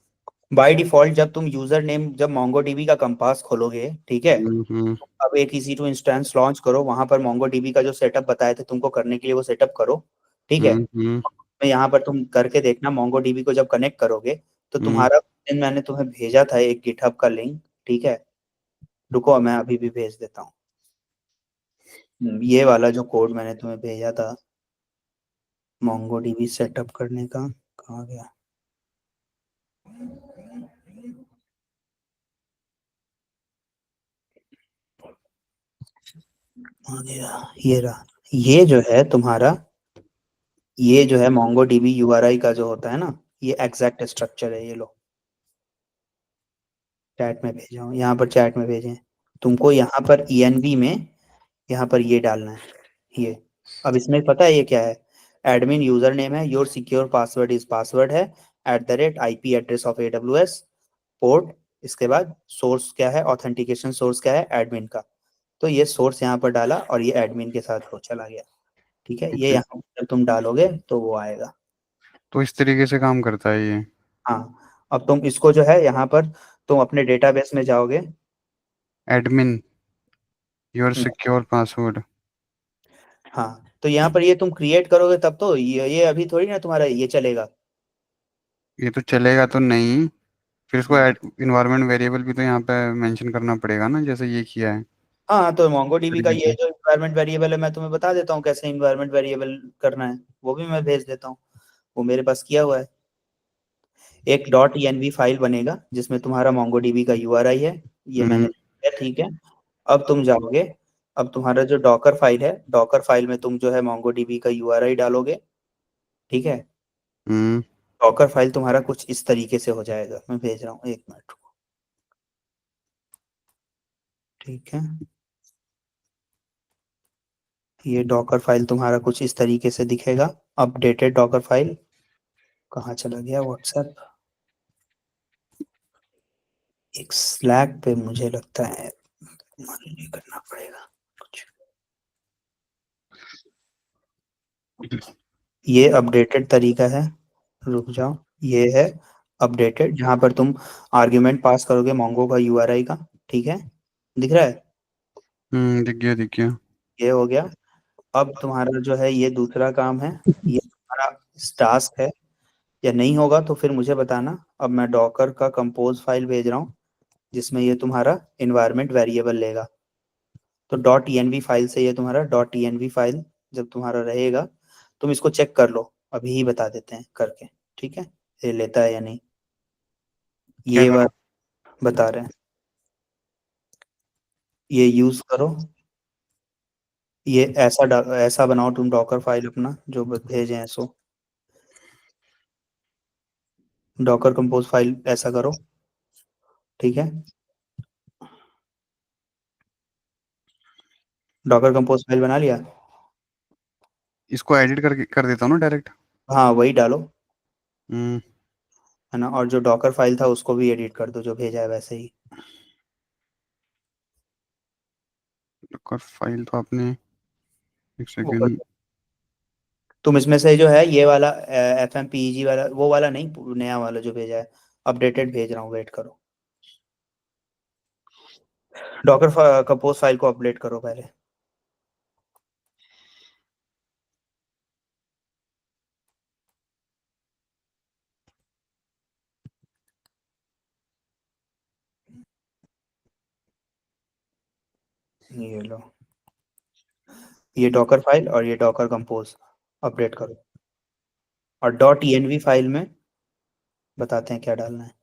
बाय डिफॉल्ट जब तुम यूजर नेम, जब मोंगो डीबी का कंपास खोलोगे, ठीक है, हम्म। अब एक EC2 इंस्टेंस लॉन्च करो, वहां पर मोंगो डीबी का जो सेटअप बताए थे तुमको करने के लिए, वो सेटअप करो, ठीक है। हम्म। मैं यहाँ पर तुम करके देखना, मोंगो डीबी को जब कनेक्ट करोगे तो हम्म। तुम्हारा मैंने तुम्हें भेजा था एक गिटहब का लिंक, ठीक है, रुको मैं अभी भी भेज देता हूँ। ये वाला जो कोड मैंने तुम्हें भेजा था मोंगो डीबी सेटअप करने का, कहाँ गया? ये रहा, ये जो है तुम्हारा, ये जो है MongoDB URI का जो होता है ना, ये एग्जैक्ट स्ट्रक्चर है। ये लो, चैट में भेजा हूँ, यहाँ पर चैट में भेजे हैं। तुमको यहाँ पर env में यहाँ पर ये डालना है, ये। अब इसमें पता है ये क्या है? एडमिन यूजर नेम है, your secure password is password है, @IP address of AWS, port, इसके बाद सोर्स क्या है, ऑथेंटिकेशन सोर्स क्या है, एडमिन का। तो ये सोर्स यहाँ पर डाला और ये एडमिन के साथ वो चला गया। ठीक है, ये ओके, यहाँ पर जब तुम डालोगे तो वो आएगा। तो इस तरीके से काम करता है ये। हाँ, अब तुम इसको जो है यहाँ पर तुम अपने डेटाबेस में जाओगे। Admin your secure password. हाँ, तो यहाँ पर ये तुम क्रिएट करोगे तब तो ये अभी थोड़ी ना तुम्हारा ये चलेगा। ये तो चलेगा तो नहीं, फिर इसको हम्म। इन्वायरमेंट वेरिएबल भी तो यहाँ पे मेंशन करना पड़ेगा ना, जैसे ये किया है हाँ, तो MongoDB का तरीके ये से। जो इन्वायरमेंट वेरिएबल है, मैं तुम्हें बता देता हूँ कैसे इन्वायरमेंट वेरिएबल करना है, वो भी मैं भेज देता हूँ। वो मेरे पास किया हुआ है। एक .env फाइल बनेगा जिसमें तुम्हारा MongoDB का URI है, ये मैंने हम्म। दिया, ठीक है। अब तुम जाओगे, अब तुम्हारा जो डॉकर फाइल है, डॉकर फाइल में तुम जो है MongoDB का URI डालोगे, ठीक है। हम्म। डॉकर फाइल तुम्हारा कुछ इस तरीके से हो जाएगा, मैं भेज रहा हूँ, 1 मिनट रुको, ठीक है। ये डॉकर फाइल तुम्हारा कुछ इस तरीके से दिखेगा। अपडेटेड डॉकर फाइल कहाँ चला गया, व्हाट्सएप, एक स्लैक पे मुझे लगता है ये करना पड़ेगा कुछ। ये अपडेटेड तरीका है, रुक जाओ, ये है अपडेटेड, जहां पर तुम आर्ग्यूमेंट पास करोगे मोंगो का URI का, ठीक है, दिख रहा है। दिख गया दिख गया। ये हो गया। अब तुम्हारा जो है ये दूसरा काम है, ये तुम्हारा टास्क है। या नहीं होगा तो फिर मुझे बताना। अब मैं डॉकर का कंपोज फाइल भेज रहा हूँ जिसमें ये तुम्हारा इन्वायरमेंट वेरिएबल लेगा। तो .env फाइल से ये तुम्हारा .env फाइल जब तुम्हारा रहेगा, तुम इसको चेक कर लो, अभी ही बता देते हैं करके, ठीक है, ये लेता है या नहीं, क्या ये करूँ? बात बता रहे हैं। ये यूज करो, ये ऐसा बनाओ तुम डॉकर फाइल अपना जो भेजे हैं सो, डॉकर कंपोज फाइल ऐसा करो, ठीक है। डॉकर कंपोज फाइल बना लिया। इसको एडिट करके कर देता हूँ ना डायरेक्ट। हाँ, वही डालो, हम्म। है ना। और जो डॉकर फाइल था उसको भी एडिट कर दो, जो भेजा है वैसे ही। कर फाइल तो आपने, एक वो कर सेकेंड। दो। तुम इसमें से जो है ये वाला FMPEG वाला, वो वाला नहीं, नया वाला जो भेजा है, अपडेटेड भेज रहा हूँ, वेट करो। डॉकर कंपोज फाइल को अपडेट करो पहले। ये लो, ये डॉकर फाइल और ये डॉकर कंपोज अपडेट करो। और .env फाइल में बताते हैं क्या डालना है।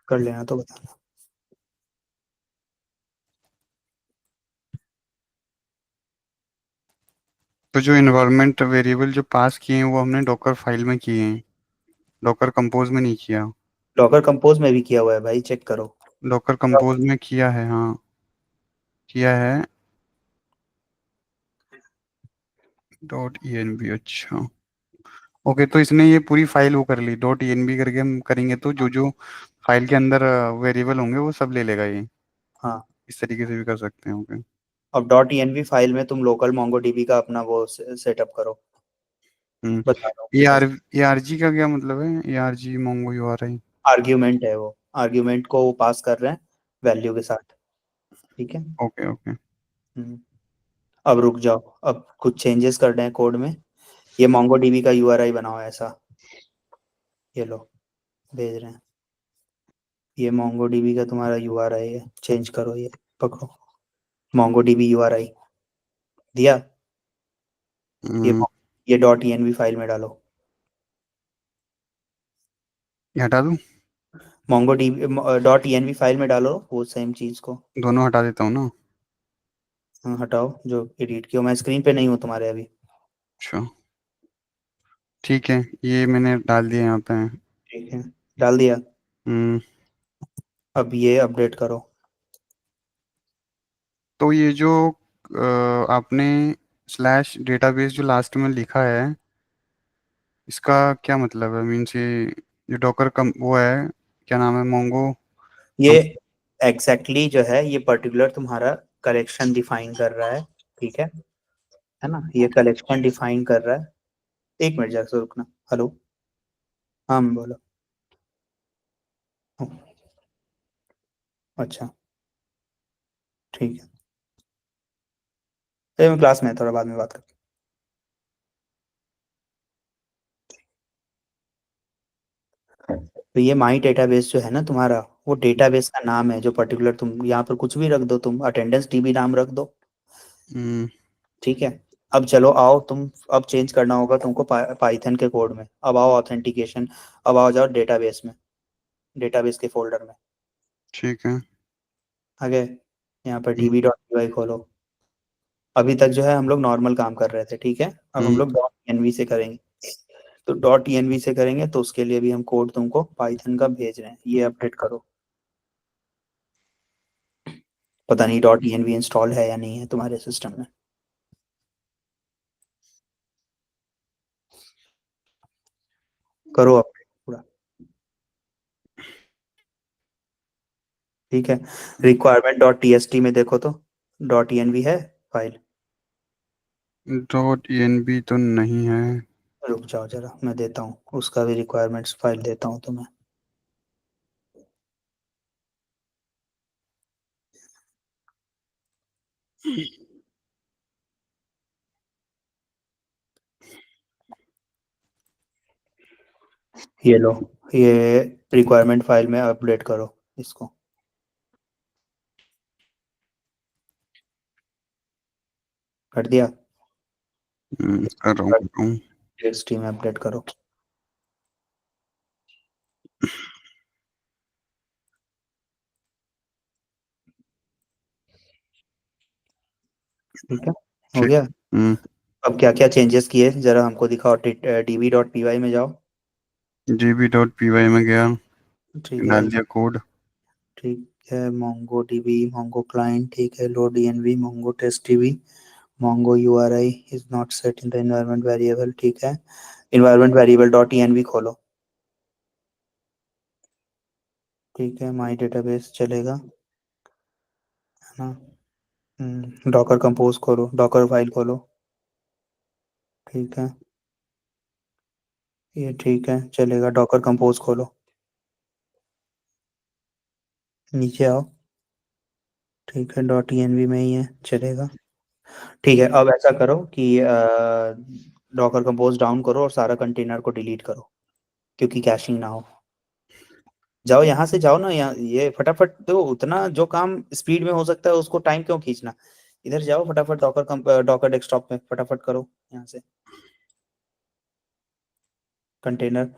कर लेना तो बताना। तो जो इन्वायरमेंट वेरिएबल जो पास किए हैं वो हमने डॉकर फाइल में किए हैं, डॉकर कंपोज में नहीं किया। डॉकर कंपोज में भी किया हुआ है भाई, चेक करो। डॉकर कंपोज में किया है, हाँ किया है। .env, अच्छा। ओके, तो इसने ये पूरी फाइल वो कर ली, .env करके हम करेंगे तो जो जो फाइल के अंदर वेरिएबल होंगे वो सब ले लेगा ये। हाँ, इस तरीके से भी कर सकते हैं, ओके। अब .env फाइल में तुम लोकल MongoDB का अपना वो सेटअप करो। हम्म। बता रहा हूँ ए कैसे। आर ए आर जी का क्या मतलब है? ARG Mongo URI। आर्ग्यूमेंट है वो, आर्ग्यूमेंट को वो पास कर रहे हैं वैल्यू के साथ, ठीक है। Okay okay. हम्म। अब रुक जाओ, अब कुछ चेंजेस करने हैं कोड में। ये MongoDB का URI बनाओ ऐसा, ये लो, भेज रहे हैं। ये MongoDB का तुम्हारा URI है, चेंज करो, ये पकड़ो, MongoDB URI। दिया। ये हम्म, ये डॉट env फाइल में डालो। ये हटा दूँ? Mongo D dot env file में डालो वो सेम चीज को। दोनों हटा देता हूँ ना? हाँ, हटाओ जो एडिट किया। मैं स्क्रीन पे नहीं हूँ तुम्हारे अभी। अच्छा, ठीक है, ये मैंने डाल दिया यहाँ पे। ठीक है, डाल दिया। हम्म। अब ये अपडेट करो। तो ये जो आपने स्लैश डेटाबेस जो लास्ट में लिखा है, इसका क्या मतलब है? मीन्स ये डॉकर कम वो है, क्या नाम है, मोंगो ये कम। एग्जैक्टली जो है ये पर्टिकुलर तुम्हारा कलेक्शन डिफाइन कर रहा है। ठीक है ना, ये कलेक्शन डिफाइन कर रहा है। एक मिनट जरा सा रुकना। हेलो। हाँ बोलो। अच्छा, ठीक है। मैं क्लास में थोड़ा बाद में बात करता हूँ। तो ये माई डेटाबेस जो है ना तुम्हारा, वो डेटाबेस का नाम है जो पर्टिकुलर तुम यहाँ पर कुछ भी रख दो, तुम अटेंडेंस डीबी नाम रख दो। हम्म, ठीक है। अब चलो आओ तुम, अब चेंज करना होगा तुमको पाइथन के कोड में। अब आओ ऑथेंटिकेशन। अब आओ जाओ डेटाबेस में, डेटाबेस के फोल्डर में। ठीक है। आगे यहाँ पर हम्म, db.py खोलो। अभी तक जो है हम लोग नॉर्मल काम कर रहे थे, ठीक है। अब हम हम्म, लोग डॉट एनवी से करेंगे। तो डॉट एनवी से करेंगे तो उसके लिए भी हम कोड तुमको पाइथन का भेज रहे हैं, ये अपडेट करो। पता नहीं डॉट एनवी इंस्टॉल है या नहीं है तुम्हारे सिस्टम में। करो अपडेट पूरा। ठीक है। रिक्वायरमेंट डॉट टीएसटी में देखो तो डॉट एनवी है फाइल। डॉट ENB तो नहीं है। रुक जाओ जरा, मैं देता हूँ उसका भी रिक्वायरमेंट्स फाइल देता हूँ तुम्हें। ये लो, ये रिक्वायरमेंट फाइल में अपडेट करो इसको। कर दिया। कर रहा हूँ, कर रहा हूँ। टीएसटी में अपडेट करो। ठीक है, हो ठीक। गया। हम्म। अब क्या क्या चेंजेस किए जरा हमको दिखाओ। db.py में जाओ। GB.py में गया, ठीक है। डाल दिया कोड। ठीक है, मोंगो डीबी, मोंगो क्लाइंट, ठीक है। लो DNV, Mongo test DB, Mongo URI is not set in the environment variable. ठीक है। एनवायरनमेंट वेरिएबल डॉट env खोलो। ठीक है, माई डेटाबेस चलेगा, है ना। डॉकर कंपोज खोलो, डॉकर फाइल खोलो। ठीक है, ये ठीक है चलेगा। डॉकर कंपोज खोलो, नीचे आओ। ठीक है, डॉट env में ही है, चलेगा। ठीक है, अब ऐसा करो कि डॉकर कंपोज डाउन करो और सारा कंटेनर को डिलीट करो, क्योंकि कैशिंग ना हो। जाओ यहाँ से जाओ ना, यहाँ ये फटाफट देखो, उतना जो काम स्पीड में हो सकता है उसको टाइम क्यों खींचना। इधर जाओ फटाफट, डॉकर डेस्कटॉप में फटाफट करो यहाँ से। कंटेनर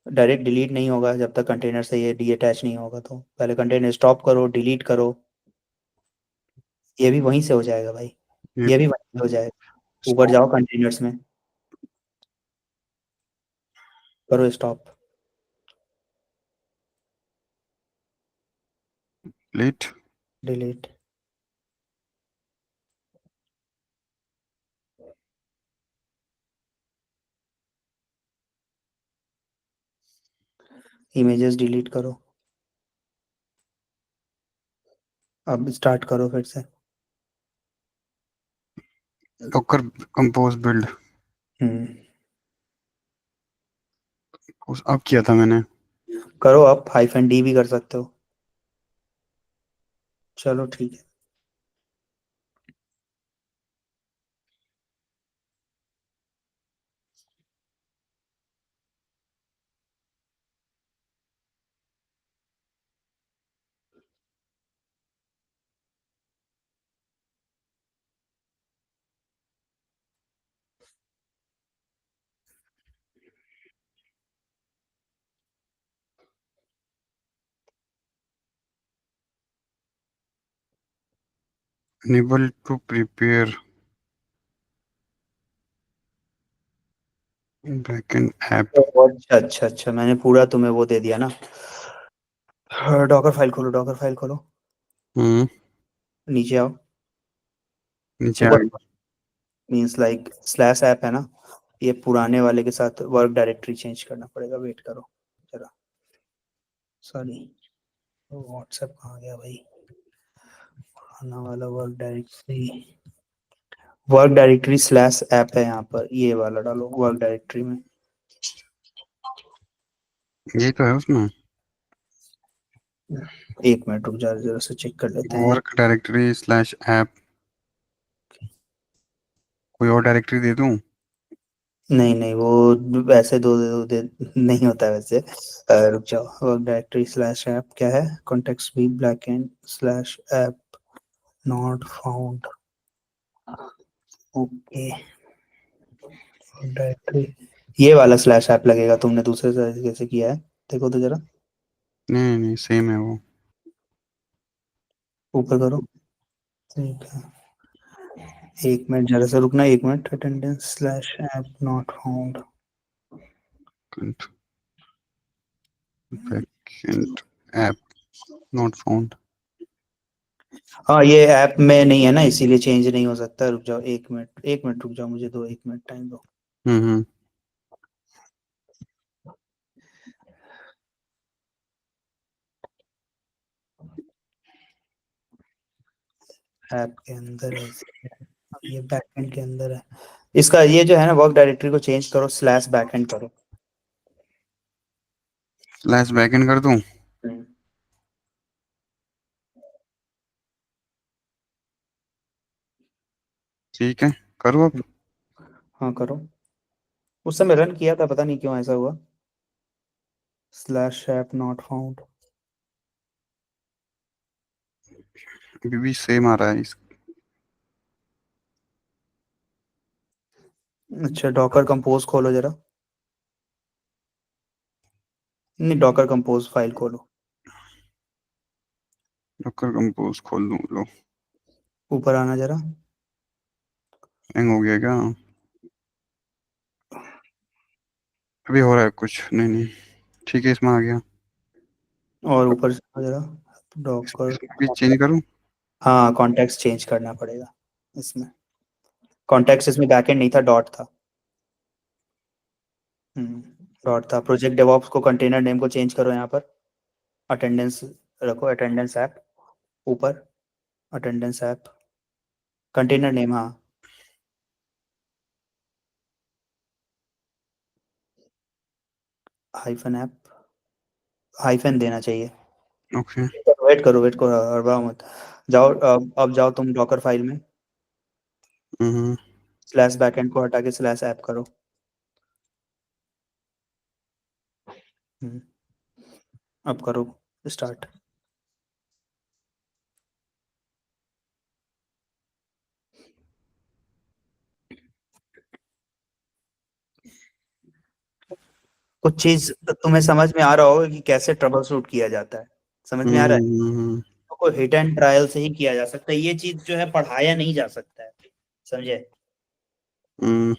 डायरेक्ट डिलीट नहीं होगा जब तक कंटेनर से ये डी अटैच नहीं होगा, तो पहले कंटेनर स्टॉप करो, डिलीट करो। ये भी वहीं से हो जाएगा भाई, ये ये भी वहीं से हो जाएगा। ऊपर जाओ कंटेनर्स में, करो स्टॉप। लेट। डिलीट। इमेजेस डिलीट करो। अब स्टार्ट करो फिर से। डॉकर कंपोज बिल्ड हम्म, अब किया था मैंने। करो। अब हाइफन डी भी कर सकते हो। चलो ठीक है। enable to prepare backend app। अच्छा अच्छा अच्छा, मैंने पूरा तुम्हें वो दे दिया ना। डॉकर फाइल खोलो, डॉकर फाइल खोलो। हम्म। नीचे आओ। नीचे आ ऊपर गया। मीन्स लाइक स्लैश ऐप है ना, ये पुराने वाले के साथ वर्क डायरेक्टरी चेंज करना पड़ेगा, वेट करो जरा। सॉरी, व्हाट्सएप कहाँ गया भाई, पुराना वाला वर्क डायरेक्टरी स्लैश ऐप है यहाँ पर, ये वाला डालो वर्क डायरेक्टरी में। यही तो है उसमें। एक मिनट रुक जा, जरा से चेक कर लेते हैं। Work directory slash app. कोई और डायरेक्टरी दे दूं? नहीं नहीं, वो वैसे दो नहीं होता है वैसे। रुक जाओ, वर्क डायरेक्टरी स्लैश ऐप क्या है, कॉन्टेक्स्ट भी black and slash app not found. Okay, directory ये वाला स्लैश ऐप लगेगा, तुमने दूसरे तरीके से किया है, देखो तो जरा। नहीं नहीं, सेम है वो। ऊपर करो। ठीक है, एक मिनट जरा सा रुकना, एक minute, attendance slash app not found. Backend app not found. हाँ ये ऐप में नहीं है ना, इसीलिए चेंज नहीं हो सकता। रुक जाओ एक मिनट, एक मिनट रुक जाओ, मुझे दो, एक मिनट टाइम दो। हम्म। ऐप के अंदर है, ये बैकएंड के अंदर है। इसका ये जो है ना, वर्क डायरेक्टरी को चेंज करो, स्लैश बैकएंड करो। स्लैश बैकएंड कर दूं? हम्म, ठीक है, करूँ अब? हाँ करो। उस समय रन किया था, पता नहीं क्यों ऐसा हुआ। Slash app not found. अभी भी सेम आ रहा है इस। अच्छा, डॉकर कंपोज खोलो जरा। नहीं, डॉकर कंपोज फाइल खोलो। डॉकर कंपोज खोल दूं? लो। ऊपर आना जरा। हैंग हो गया क्या? अभी हो रहा है कुछ, नहीं नहीं। ठीक है, इसमें आ गया। और ऊपर से आओ जरा, डॉकर। इसमें भी चेंज करूँ? हाँ कॉन्टेक्स्ट चेंज करना पड़ेगा इसमें। कॉन्टेक्स्ट इसमें बैकएंड नहीं था, डॉट था। डॉट था। प्रोजेक्ट डेवॉप्स को कंटेनर नेम को चेंज करो यहाँ पर। अटेंडेंस रखो, अटेंडेंस ऐप ऊपर, अटेंडेंस ऐप कंटेनर नेम, हाँ हाइफन ऐप, हाइफन देना चाहिए। ओके। वेट करो, हड़बड़ाओ मत। जाओ, अब जाओ तुम डॉकर फाइल में, हम्म। स्लैश बैकएंड को हटा के स्लैश ऐप करो। हम्म, अब करो स्टार्ट। कुछ चीज तुम्हें समझ में आ रहा होगा कि कैसे ट्रबल शूट किया जाता है, समझ में आ रहा है। हम्म। तो हिट एंड ट्रायल से ही किया जा सकता है, ये चीज जो है पढ़ाया नहीं जा सकता है, समझे। हम्म।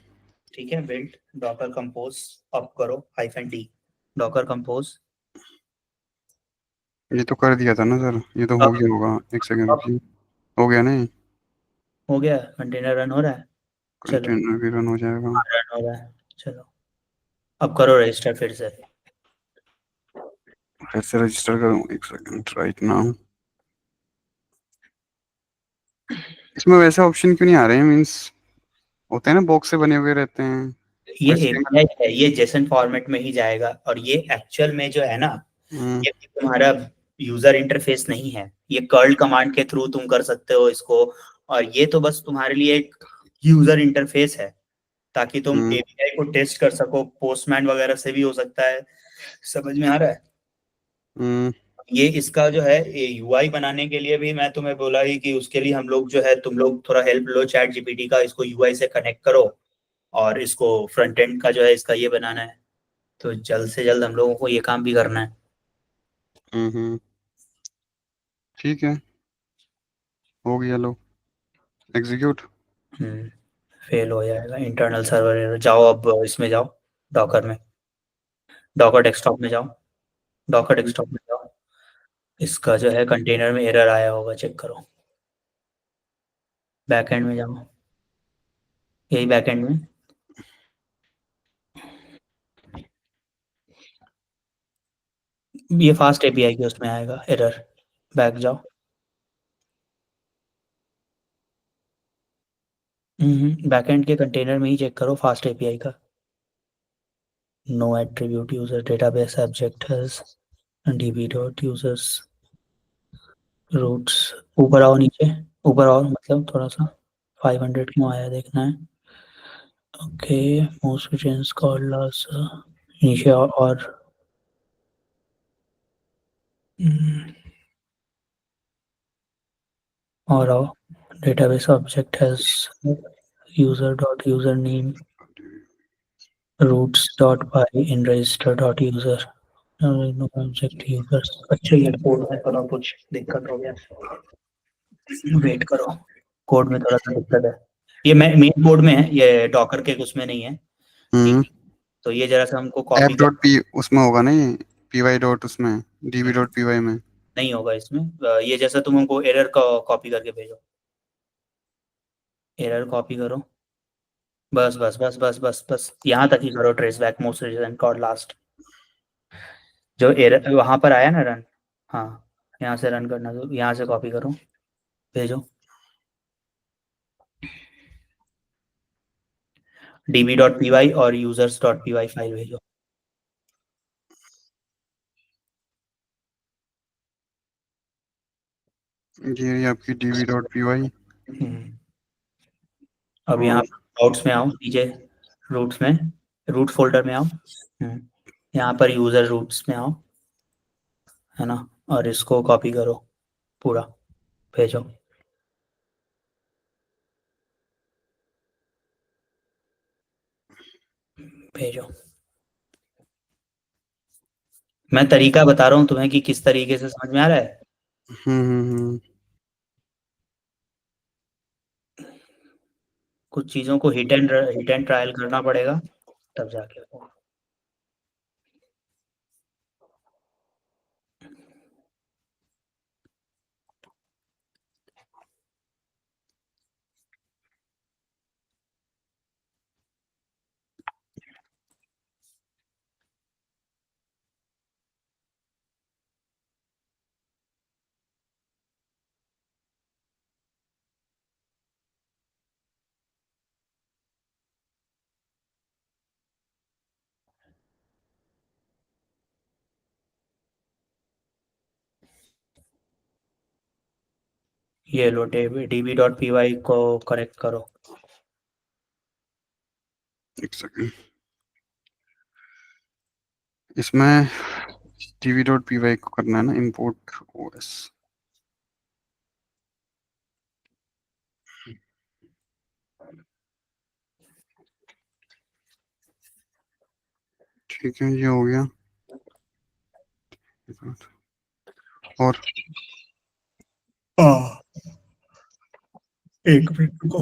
ठीक है, बिल्ड डॉकर कंपोज, अब करो हाइफन डी, डॉकर कंपोज। ये तो कर दिया था ना सर, ये तो हो अब गया होगा। एक सेकंड अब रुकिए। हो गया नहीं? हो गया, कंटेनर रन हो रहा है। चलो, कंटेनर भी रन हो जाएगा। हाँ रन हो रहा है, चलो अब करो रजिस्टर फिर से। कैसे रजिस्टर करूँ? एक सेकंड, राइट नाउ। इसमें वैसे ऑप्शन क्यों नहीं आ रहे हैं? मीन्स होते हैं ना, बॉक्स से बने हुए रहते हैं। ये HTML। एपीआई है, ये जेसन फॉर्मेट में ही जाएगा, और ये एक्चुअल में जो है ना, हम्म। ये तुम्हारा यूजर इंटरफेस नहीं है, ये कर्ल कमांड के थ्रू तुम कर सकते हो इसको। और ये तो बस तुम्हारे लिए एक यूजर इंटरफेस है, ताकि तुम हम्म। एपीआई को टेस्ट कर सको, पोस्टमैन वगैरह से भी हो सकता है, समझ में आ रहा है। हम्म। ये इसका जो है यूआई बनाने के लिए भी मैं तुम्हें बोला ही कि उसके लिए हम लोग जो है, तुम लोग थोड़ा हेल्प लो चैट जीपीटी का, इसको यूआई से कनेक्ट करो, और इसको फ्रंट एंड का जो है इसका ये बनाना है। तो जल्द से जल्द हम लोगों को ये काम भी करना है। हम्म। ठीक है, हो गया लो। एग्जीक्यूट। फेल हो जाएगा, इंटरनल सर्वर एरर। जाओ अब इसमें जाओ, डॉकर में, डॉकर डेस्कटॉप में जाओ, डॉकर डेस्कटॉप में जाओ। इसका जो है कंटेनर में एरर आया होगा, चेक करो। बैकएंड में जाओ, यही बैकएंड में। ये फास्ट एपीआई के उसमें आएगा एरर। बैक जाओ। बैकएंड के कंटेनर में ही चेक करो, फास्ट एपीआई का। No attribute user database object has DB dot users routes. ऊपर आओ नीचे, ऊपर आओ, मतलब थोड़ा सा। 500 क्यों आया देखना है। Okay, most change call loss नीचे और हम्म, और आओ। Database object has user dot user name routes dot by in register dot user object users. अच्छा, ये कोड में थोड़ा कुछ दिक्कत हो गया, वेट करो। कोड में थोड़ा सा दिक्कत है। ये मेन कोड में है, ये डॉकर के उसमें नहीं है। ठीक हम्म। है, तो ये जरा सा हमको ऐप कॉपी कर। डॉट पी उसमें होगा ना ये, पी वाई डॉट उसमें, डीबी डॉट पी वाई में। नहीं होगा इसमें। ये जैसा तुम हमको एरर का कॉपी करके भेजो, एरर कॉपी करो। बस बस बस बस बस बस यहाँ तक ही करो, traceback most recent call last. जो एरर वहां पर आया ना रन, हाँ, यहाँ से रन करना, तो यहाँ से कॉपी करो, भेजो। डीबी डॉट पी वाई और users dot P Y file भेजो। ये रही आपकी डीबी डॉट पी वाई। हम्म, अब यहाँ और आउट्स में आओ नीचे, रूट्स में, रूट फोल्डर में आओ। यहाँ पर यूजर रूट्स में आओ, है ना, और इसको कॉपी करो पूरा, भेजो। भेजो। मैं तरीका बता रहा हूँ तुम्हें कि किस तरीके से, समझ में आ रहा है। हम्म। कुछ चीज़ों को हिट एंड ट्रायल करना पड़ेगा, तब जाके होगा। ये लो, डीबी डॉट पी वाई को करेक्ट करो। एक सेकंड, इसमें डीबी डॉट पी वाई को करना है ना इम्पोर्ट ओएस। ठीक है, ये हो गया। और हाँ, एक मिनट रुको।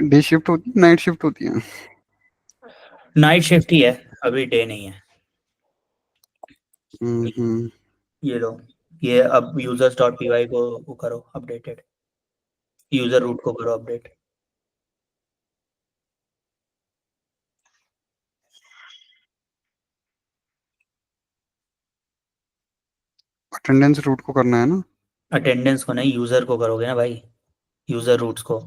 डे शिफ्ट होती है, नाइट शिफ्ट होती है? नाइट शिफ्ट ही है, अभी डे नहीं है। हम्म। ये लो, ये अब यूजर्स डॉट पी वाई को वो करो अपडेटेड, यूजर रूट को करो अपडेट। अटेंडेंस रूट को करना है ना? अटेंडेंस को नहीं, यूजर को करोगे ना भाई, यूजर रूट्स को।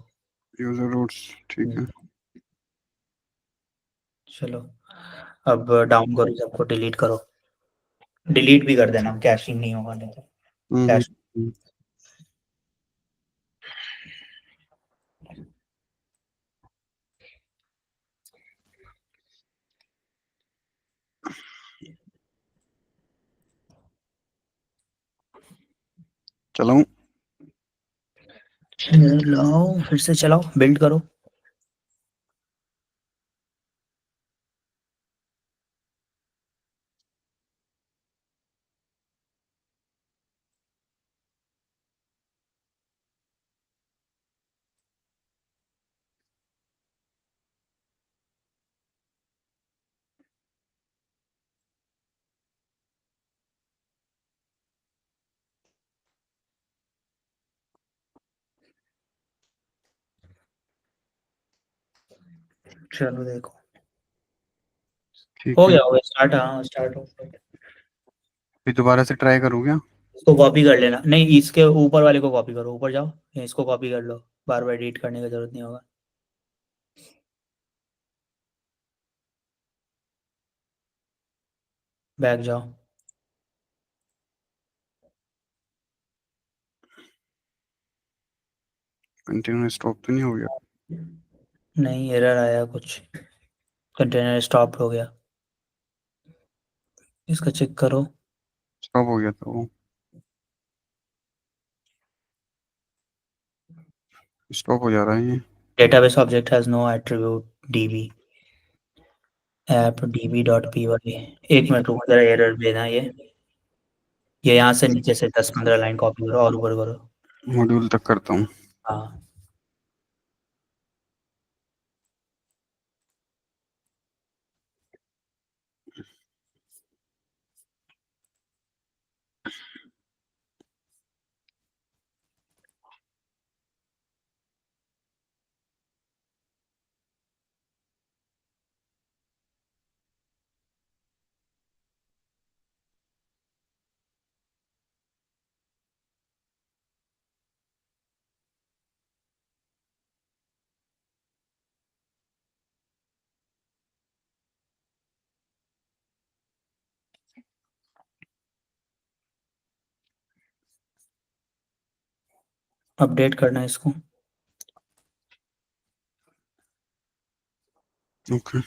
यूजर रूट्स, ठीक है। हम्म, चलो, अब डाउन करो, सबको डिलीट करो। डिलीट भी कर देना, कैशिंग नहीं होगा नहीं तो। कैश। हम्म। चलो। चलाओ, फिर से चलाओ, बिल्ड करो। चलो देखो, ठीक है। हो गया स्टार्ट, हाँ स्टार्ट हो गया। फिर दोबारा से ट्राई करूँ क्या? इसको कॉपी कर लेना, नहीं इसके ऊपर वाले को कॉपी करो, ऊपर जाओ, या इसको कॉपी कर लो, बार बार एडिट करने की जरूरत नहीं होगा। बैक जाओ। कंटिन्यू स्टॉप तो नहीं हो गया? नहीं, एरर आया कुछ, कंटेनर स्टॉप हो गया, इसका चेक करो। स्टॉप हो गया था वो। स्टॉप हो जा रहा है ये। Database object has no attribute DB, app DB dot P Y. एक मिनट रुको जरा, एरर देना ये यहाँ से नीचे से 10-15 लाइन कॉपी करो और ऊपर करो। मॉड्यूल तक करता हूँ। हाँ, अपडेट करना है इसको। ओके।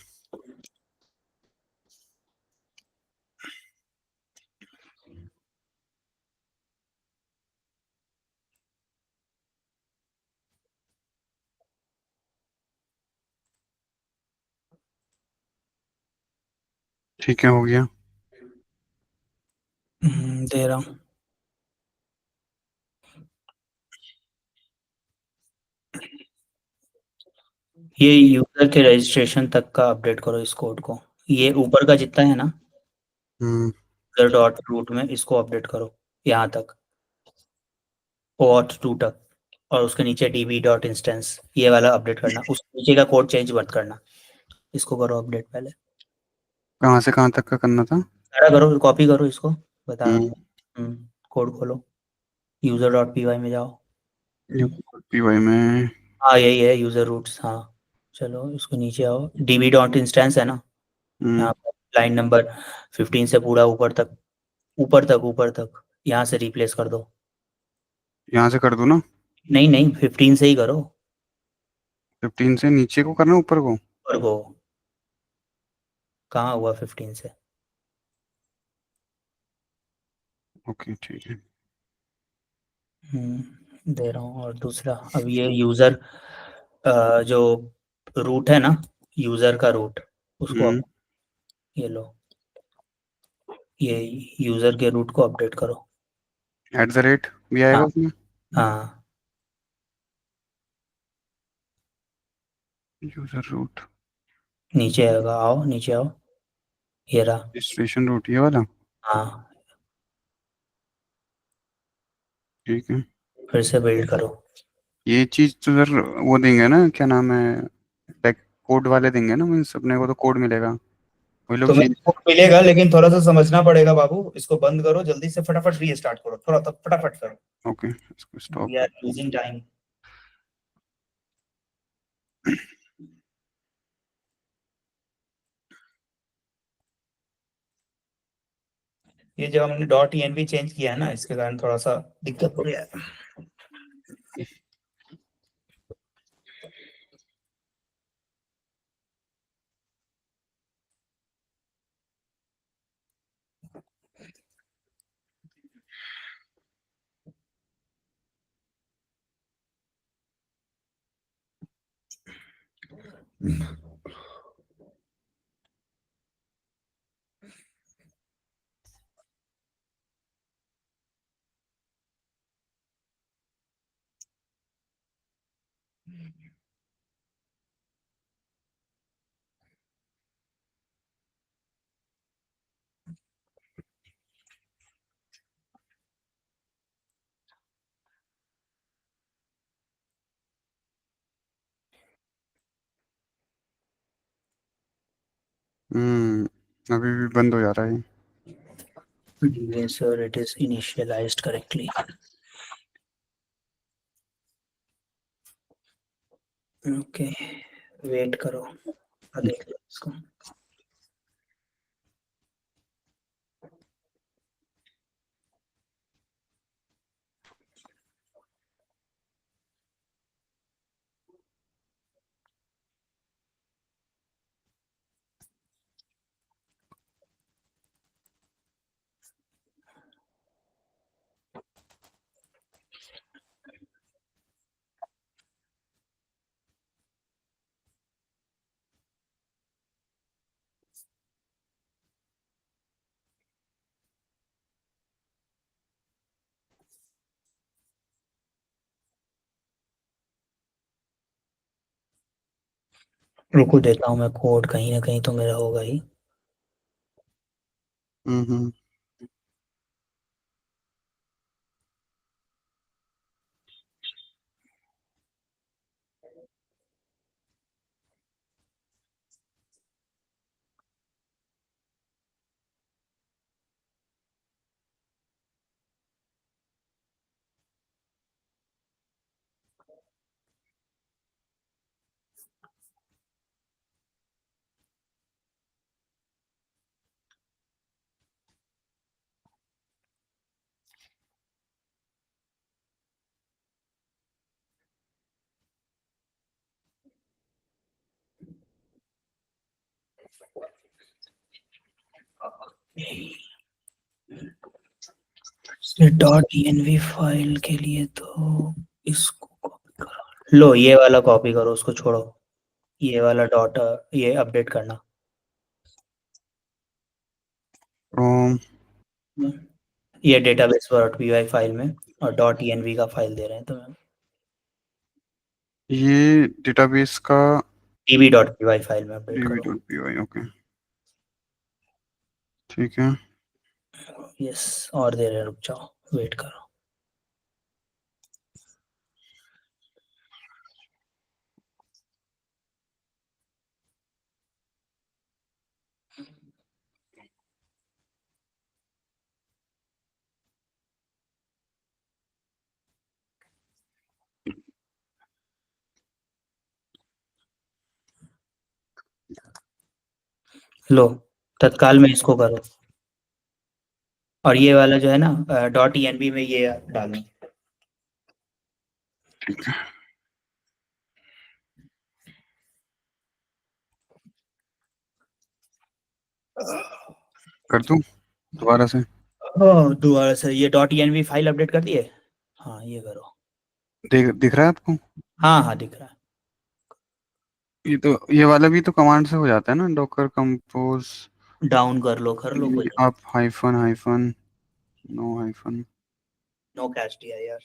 ठीक है, हो गया। दे रहा हूँ। ये यूजर के रजिस्ट्रेशन तक का अपडेट करो इस कोड को, ये ऊपर का जितना है ना, हम्म। यूजर डॉट रूट में इसको अपडेट करो यहाँ तक, ऑट टू तक, और उसके नीचे db डॉट इंस्टेंस ये वाला अपडेट करना, उस नीचे का कोड चेंज मत करना, इसको करो अपडेट पहले। कहाँ से कहाँ तक का करना था? सारा करो, कॉपी करो इसको, बता रहा हूँ। हम्म। कोड खोलो, यूजर डॉट पी वाई में जाओ। पीवाई में। हाँ यही है यूजर रूट्स, हाँ। चलो इसको नीचे आओ, db डॉट इंस्टेंस है ना, हम्म। यहाँ पर लाइन नंबर 15 से पूरा ऊपर तक, ऊपर तक ऊपर तक, यहाँ से रिप्लेस कर दो। यहाँ से कर दूँ ना? नहीं नहीं, 15 से ही करो। 15 से नीचे को करना, ऊपर को? ऊपर को कहाँ हुआ 15 से? ओके, ठीक है। दे रहा हूँ। और दूसरा, अब ये यूजर जो रूट है ना, यूजर का रूट, उसको हम्म। अब ये लो, ये यूजर के रूट को अपडेट करो। @ भी आएगा हाँ उसमें? हाँ, यूजर रूट। नीचे आएगा, आओ नीचे आओ, ये रहा। रजिस्ट्रेशन रूट ये वाला? हाँ, ठीक है। फिर से बिल्ड करो। ये चीज तो सर वो देंगे ना, क्या नाम है, लाइक कोड वाले देंगे ना, मीन्स अपने को तो कोड मिलेगा, वही लोग तुम्हें चेंज। कोड मिलेगा, लेकिन थोड़ा सा समझना पड़ेगा बाबू, इसको बंद करो जल्दी से, फटाफट रीस्टार्ट करो, थोड़ा तो फटाफट करो। ओके, इसको स्टॉप वी आर कर। Losing time. ये जब हमने डॉट env चेंज किया है ना, इसके कारण थोड़ा सा दिक्कत हो गया है। अभी भी बंद हो जा रहा है। Yes, sir, it is initialized correctly. Okay, wait करो, देख लो इसको। रुको, देता हूँ मैं कोड, कहीं ना कहीं तो मेरा होगा ही। हम्म। डॉट env फाइल के लिए तो इसको कॉपी करो, लो ये वाला कॉपी करो, उसको छोड़ो, ये वाला डॉट, ये अपडेट करना। तो ये डेटाबेस डॉट py फाइल में, और डॉट env का फाइल दे रहे हैं तुम्हें, ये डेटाबेस का db डॉट py फाइल में अपडेट db करो। डॉट पी वाई, ओके ठीक है। यस, और दे रहे हैं, रुक जाओ, वेट करो। लो, तत्काल में इसको करो, और ये वाला जो है ना डॉट env में ये डालो। ठीक है, कर दूं दोबारा से? हाँ, दोबारा से ये डॉट env फाइल अपडेट कर दिए। हाँ, ये करो। दिख रहा है आपको? हाँ हाँ, दिख रहा है। ये तो, ये वाला भी तो कमांड से हो जाता है ना, डॉकर कंपोज। डाउन कर लो कोई। आप hyphen hyphen, no hyphen, no cache दिया यार।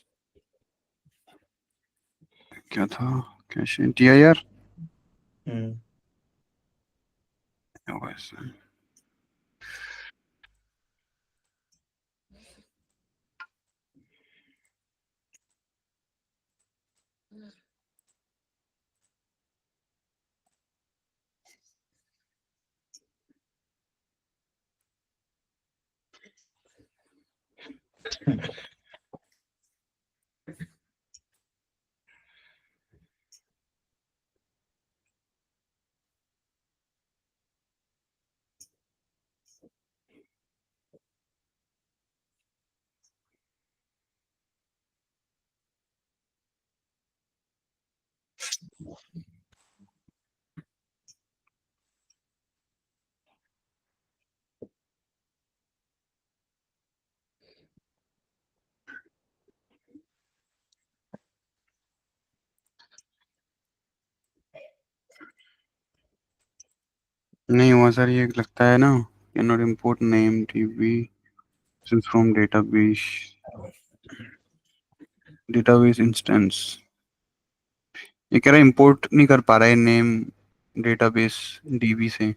क्या था, कैसे टी आई आर हम्म। वैसे। नहीं हुआ सर, ये लगता है ना, can not import name TB from database instance. ये कह रहा है इंपोर्ट नहीं कर पा रहा है नेम डेटाबेस डीबी से।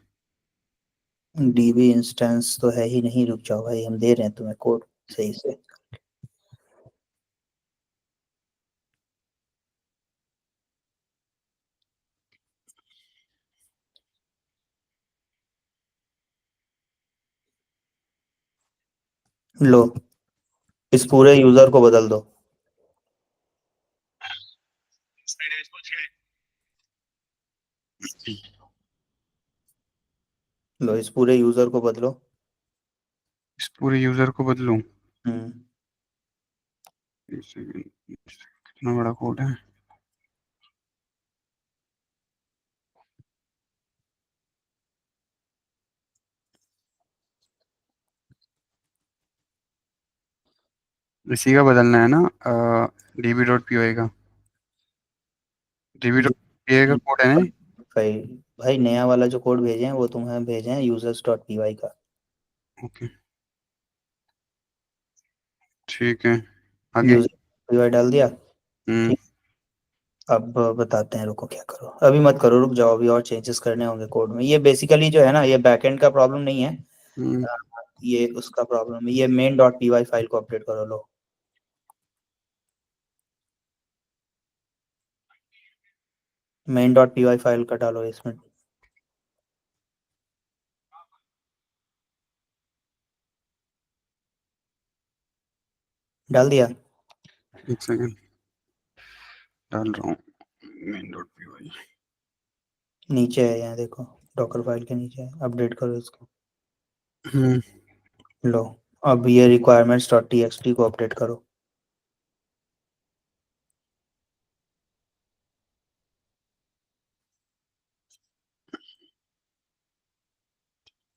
डीबी इंस्टेंस तो है ही नहीं, रुक जाओ भाई, हम दे रहे हैं तुम्हें कोड सही से। लो, इस पूरे यूजर को बदल दो। लो, इस पूरे यूजर को बदलो। इस पूरे यूजर को बदलूं? हम्म। एक सेकंड, कितना बड़ा कोड है? इसी का बदलना है ना? db.py का, db.py का कोड है ना? भाई, भाई नया वाला जो कोड भेजे हैं वो तुम्हें भेजे हैं यूजर्स डॉट पी वाई का। ओके, ठीक है, आगे। यूजर पी वाई डाल दिया। हम्म। ठीक। अब बताते हैं, रुको क्या करो, अभी मत करो, रुक जाओ, अभी और चेंजेस करने होंगे कोड में। ये बेसिकली जो है ना, ये बैकएंड का प्रॉब्लम नहीं है। हम्म। अ, ये उसका प्रॉब्लम है। ये main dot P Y file को अपडेट करो। लो, main dot P Y file का डालो इसमें। डाल दिया। एक सेकंड, डाल रहा हूँ। main.py। नीचे है यहाँ देखो, डॉकर फाइल के नीचे है, अपडेट करो इसको। हम्म। लो, अब ये requirements dot T x T को अपडेट करो।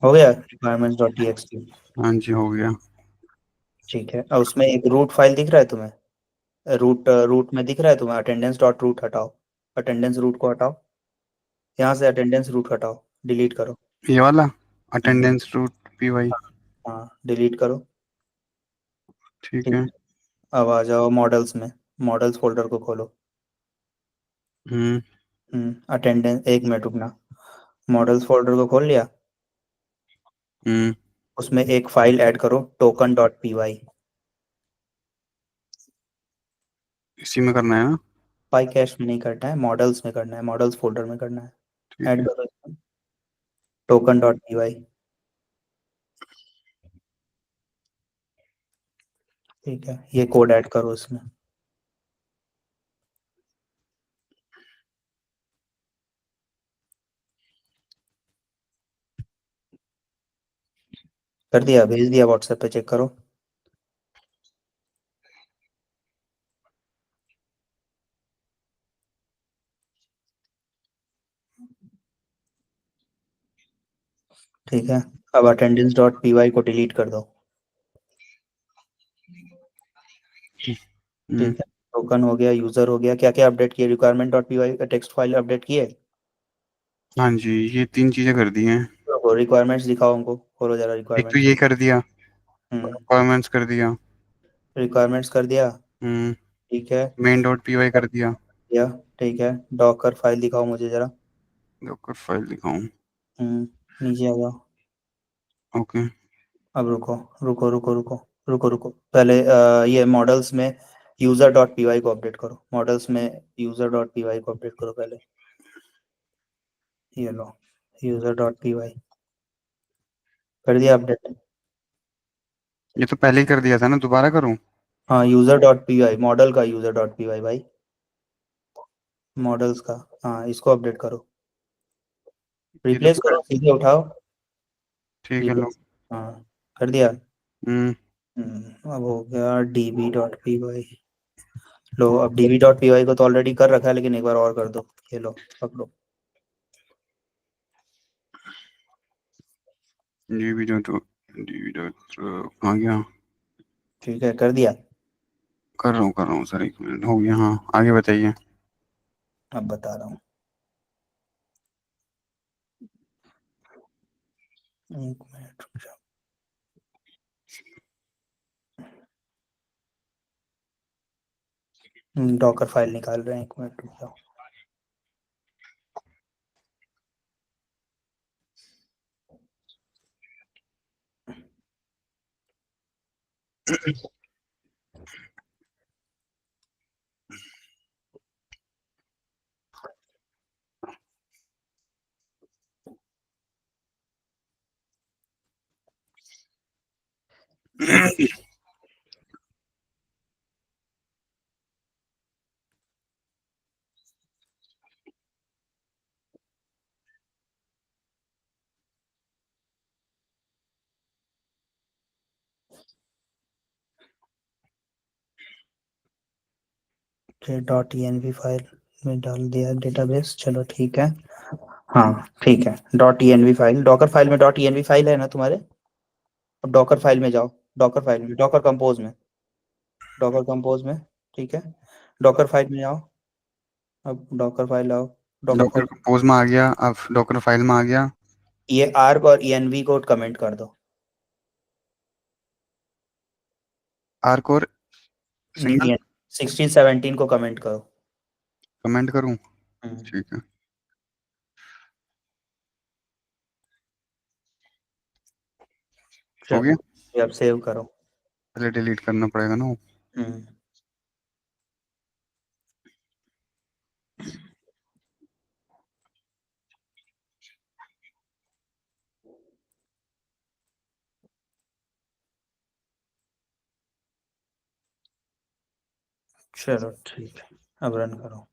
हो गया requirements dot T x T. हाँ जी, हो गया। ठीक है, अब उसमें एक रूट फाइल दिख रहा है तुम्हें? रूट रूट में दिख रहा है तुम्हें अटेंडेंस डॉट रूट, हटाओ। अटेंडेंस रूट को हटाओ। यहाँ से अटेंडेंस रूट हटाओ, डिलीट करो। ये वाला हम्म, अटेंडेंस रूट py? हाँ, डिलीट करो। ठीक ठीक है। है, अब आ जाओ मॉडल्स में। मॉडल्स फोल्डर को खोलो। हम्म। अटेंडेंस, एक मिनट रुकना। मॉडल्स फोल्डर को खोल लिया? हम्म। उसमें एक फाइल ऐड करो, टोकन डॉट पी वाई। इसी में करना है ना? पाई कैश में नहीं करना है, मॉडल्स में करना है, मॉडल्स फोल्डर में करना है। ठीक ऐड है। करो इसमें, टोकन डॉट पी वाई। ठीक है, ये कोड ऐड करो इसमें। कर दिया, भेज दिया व्हाट्सएप पे, चेक करो। ठीक है, अब अटेंडेंस डॉट पी वाई को डिलीट कर दो। हम्म। ठीक है, टोकन हो गया, यूजर हो गया, क्या क्या अपडेट किए? रिक्वायरमेंट डॉट पी वाई का टेक्स्ट फाइल अपडेट किए? हाँ जी, ये 3 चीजें कर दी हैं। तो रिक्वायरमेंट्स दिखाओ हमको, खोलो जरा एक तो रिक्वायरमेंट्स। ये कर दिया, हम्म, रिक्वायरमेंट्स कर दिया। रिक्वायरमेंट्स कर दिया। हम्म। ठीक है, main.py कर दिया। दिया। ठीक है, डॉकर फाइल दिखाओ मुझे जरा। डॉकर फाइल दिखाऊं? नीचे आ जाओ। ओके। अब रुको, रुको रुको रुको, रुको रुको, पहले ये मॉडल्स में यूजर डॉट पी वाई को अपडेट करो। मॉडल्स में यूजर डॉट पी वाई को अपडेट करो पहले। ये लो, यूजर डॉट पी वाई कर दिया अपडेट। ये तो पहले ही कर दिया था ना, दोबारा करूं? हाँ, user dot P Y, model का यूजर डॉट पी वाई भाई, मॉडल्स का। हाँ, इसको अपडेट करो, ये तो रिप्लेस कर, करो, सीधे उठाओ। ठीक है, लो। रिप्लेस, हाँ, कर दिया। हम्म। अब हो गया डीबी डॉट पी वाई। लो, अब डीबी डॉट पी वाई को तो ऑलरेडी कर रखा है, लेकिन एक बार और कर दो। ये लो, पकड़ो। db.db. आ गया। ठीक है, कर दिया। कर रहा हूँ सर, 1 मिनट हो गया। हाँ, आगे बताइए। अब बता रहा हूँ, एक मिनट रुक जाओ। डॉकर फाइल निकाल रहे हैं, एक मिनट रुक जाओ। डॉट env फाइल में डाल दिया डेटाबेस, चलो ठीक है। हाँ ठीक है, dot env file, Docker file में डॉट env फाइल है ना तुम्हारे। अब डॉकर फाइल में जाओ, डॉकर फाइल में, डॉकर कंपोज में, डॉकर कंपोज में, ठीक है, डॉकर फाइल में आओ। अब डॉकर फाइल आओ, डॉकर डॉकर फाइल, कंपोज में आ गया, अब डॉकर फाइल में आ गया। ये आर्क और env को कमेंट कर दो। आर्क और सिंगल नहीं, 16 17 को कमेंट करो। कमेंट करूं? हम्म, ठीक है, हो गया। चलो ये अब सेव करो। पहले डिलीट करना पड़ेगा ना वो। हम्म, चलो ठीक है, अब रन करो।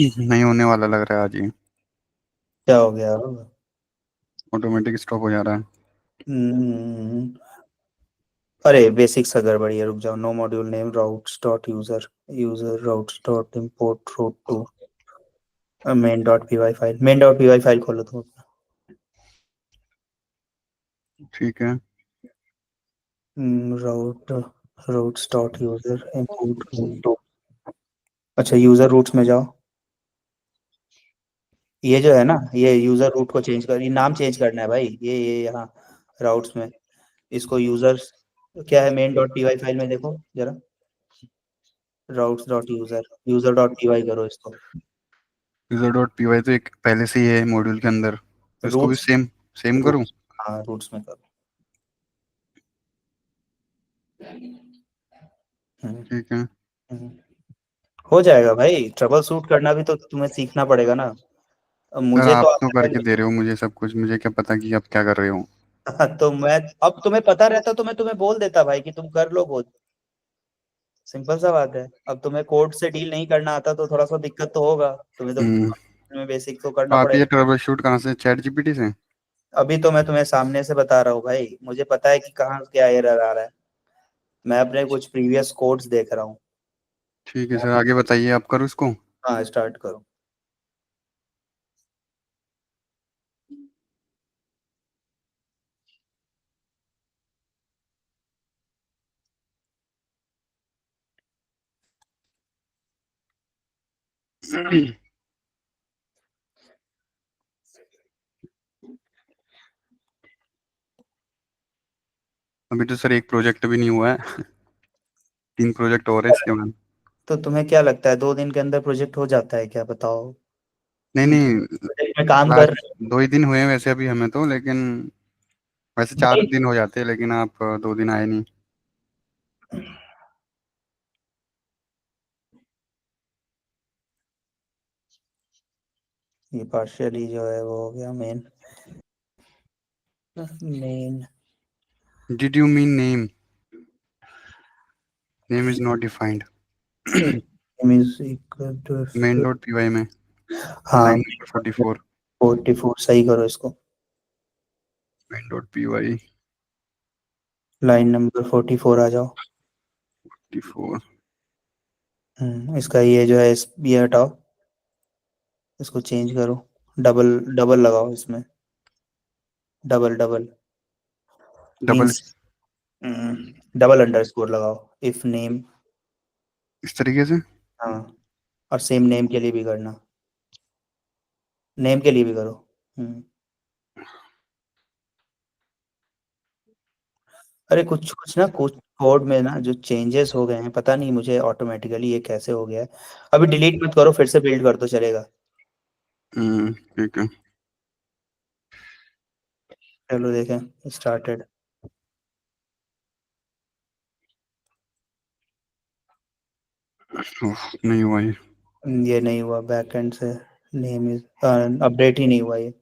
नहीं होने वाला लग रहा है आज ही। क्या हो गया? ऑटोमेटिक स्टॉप हो जा रहा है। हम्म, अरे बेसिक्स का गड़बड़ी है, रुक जाओ। No module named routes dot user, user routes dot import route to main dot py file, main dot py file खोलो तुम अपना। ठीक है। Route, routes dot user import route to. अच्छा यूजर रूट्स में जाओ। ये जो है ना, ये यूजर रूट को चेंज कर, ये नाम चेंज करना है भाई, ये यहाँ राउट्स में, इसको यूजर्स, क्या है मेन डॉट py फाइल में देखो जरा, routes dot user, user dot py करो इसको। यूजर डॉट पी वाई तो एक पहले से ही है मॉड्यूल के अंदर, तो इसको भी रूट्स, सेम सेम करूं? रूट्स, हाँ रूट्स में करो। हम्म, ठीक है। हम्म। हो जाएगा भाई, ट्रबल शूट करना भी तो तुम्हें सीखना पड़ेगा ना। अब सर मुझे तो आप तो आता है करके दे रहे हो मुझे सब कुछ, मुझे क्या पता कि आप क्या कर रहे हो। तो मैं, अब तुम्हें पता रहता तो मैं तुम्हें बोल देता भाई कि तुम कर लो बहुत, सिंपल सा बात है। अब तुम्हें कोड से डील नहीं करना आता तो थोड़ा सा दिक्कत तो होगा, तुम्हें तो हम्म। तुम्हें बेसिक तो तो करना आप ये पड़ेगा। ट्रबल शूट कहाँ से, चैट जीपीटी से? अभी तो मैं तुम्हें सामने से बता रहा हूँ भाई, मुझे पता है कि कहाँ क्या एरर आ रहा है, मैं अपने कुछ प्रीवियस कोड्स देख रहा हूँ। ठीक है सर, आगे बताइए, आप करो इसको। हाँ स्टार्ट करो। अभी तो सर एक प्रोजेक्ट भी नहीं हुआ है, 3 प्रोजेक्ट और है इसके बाद। तो तुम्हें क्या लगता है 2 दिन के अंदर प्रोजेक्ट हो जाता है क्या, बताओ? नहीं तुम नहीं, प्रोजेक्ट में काम कर लास्ट रहे 2 ही दिन हुए हैं वैसे अभी हमें तो, लेकिन वैसे हो चार भाई। दिन हो जाते हैं, लेकिन आप 2 दिन आए नहीं। ये पार्शियली जो है वो हो गया main, main did you mean name? Name is not defined. Is equal to, main dot P Y में हाँ लाइन नंबर 44। 44 सही करो इसको। main.py लाइन नंबर 44 आ जाओ। 54। इसका ये जो है ये हटाओ, इसको चेंज करो, डबल डबल लगाओ इसमें, double double double means double underscore लगाओ, इफ नेम। इस तरीके से। हाँ, और सेम नेम के लिए भी करना, नेम के लिए भी करो। हम्म, अरे कुछ कुछ ना, कुछ कोड में ना जो चेंजेस हो गए हैं, पता नहीं मुझे ऑटोमेटिकली ये कैसे हो गया है। अभी डिलीट मत करो, फिर से बिल्ड कर दो चलेगा। ठीक है। चलो देखें, स्टार्टेड। नहीं हुआ ये। ये नहीं हुआ, बैकएंड से नेम इज अपडेट ही नहीं हुआ ये।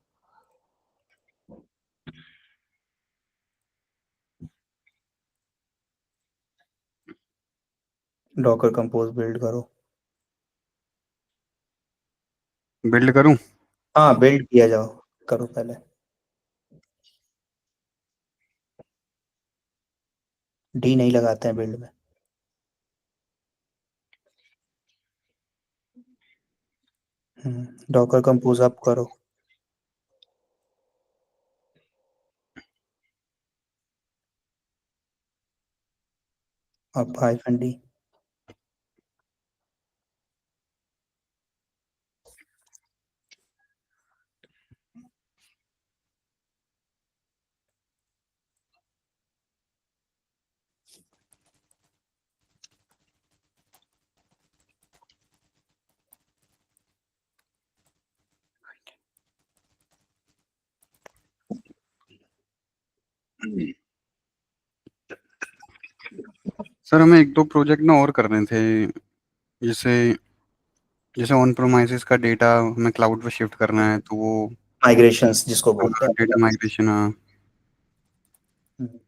डॉकर कंपोज बिल्ड करो। बिल्ड करूं? हाँ बिल्ड किया जाओ, करो पहले। डी नहीं लगाते हैं बिल्ड में। डॉकर कंपोज अप करो। अब -d। सर हमें एक दो प्रोजेक्ट ना और करने थे, जैसे जैसे ऑन प्रोमाइसिस का डेटा हमें क्लाउड पे शिफ्ट करना है, तो वो माइग्रेशंस जिसको बोलते डेटा हैं। माइग्रेशन। हाँ। हम्म,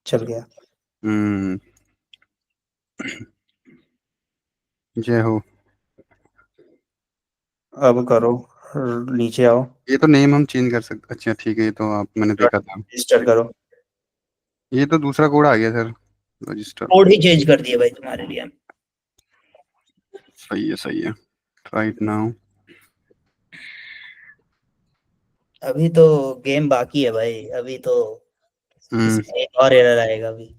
चल गया। हम्म। जय हो। अब करो, नीचे आओ, ये तो नेम हम चेंज कर सकते, अच्छा ठीक है, ये तो आप मैंने देखा था। रजिस्टर करो। ये तो दूसरा कोड आ गया सर, रजिस्टर। कोड ही चेंज कर दिया भाई तुम्हारे लिए। सही है सही है। Right now. अभी तो गेम बाकी है भाई, अभी तो हम्म। इसमें एक और एरर आएगा अभी।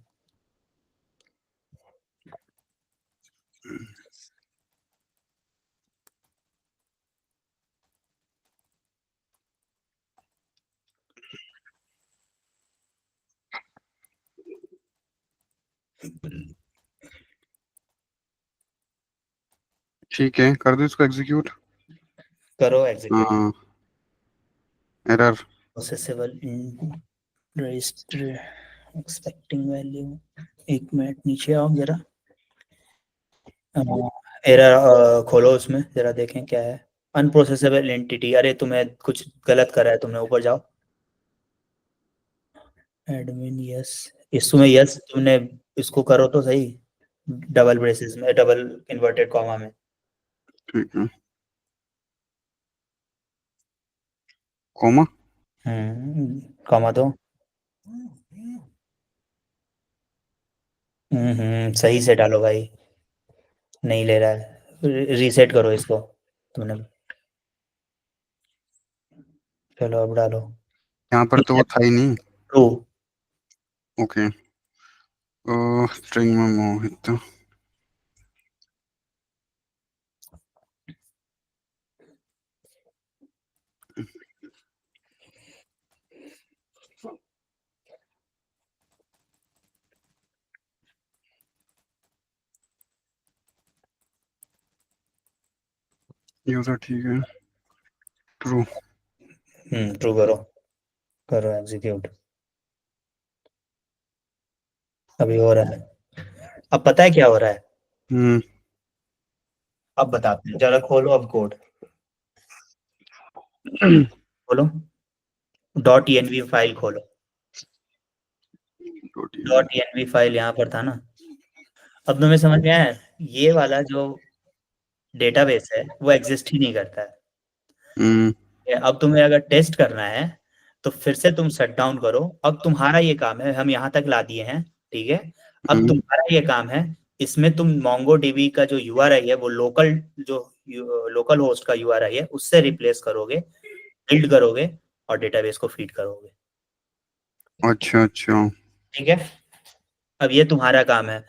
ठीक है, कर दो इसको एग्जीक्यूट। करो एग्जीक्यूट। हाँ। Error. Processable in register expecting value. एक मिनट नीचे आओ जरा। एरर खोलो उसमें जरा देखें क्या है। अनप्रोसेसेबल एंटिटी, अरे तुम्हें कुछ गलत करा है तुमने, ऊपर जाओ। एडमिन यस, इसमें यस तुमने, इसको करो तो सही, डबल ब्रेसेस में, डबल इन्वर्टेड कॉमा में। ठीक है। कोमा। कॉमा दो। सही से डालो भाई, नहीं ले रहा है, रीसेट करो इसको तुमने। चलो अब डालो। यहाँ पर तो वो था ही नहीं। ट्रू। ओके। स्ट्रिंग में मोहित। यूजर ठीक है। ट्रू। ट्रू करो, करो एग्जीक्यूट। अभी हो रहा है, अब पता है क्या हो रहा है। हम्म। अब बताते हैं, जरा खोलो अब कोड, खोलो, .env फाइल खोलो। .env फाइल यहाँ पर था ना। अब तुम्हें समझ में आया, ये वाला जो डेटाबेस है वो एग्जिस्ट ही नहीं करता है। हम्म अब तुम्हें अगर टेस्ट करना है तो फिर से तुम शट डाउन करो। अब तुम्हारा ये काम है, हम यहाँ तक ला दिए हैं, ठीक है। अब हम्म तुम्हारा ये काम है, इसमें तुम MongoDB का जो यूआरआई है वो लोकल, जो लोकल होस्ट का यूआरआई है उससे रिप्लेस करोगे, बिल्ड करोगे और डेटाबेस को फीड करोगे। अच्छा अच्छा। ठीक है, अब ये तुम्हारा काम है,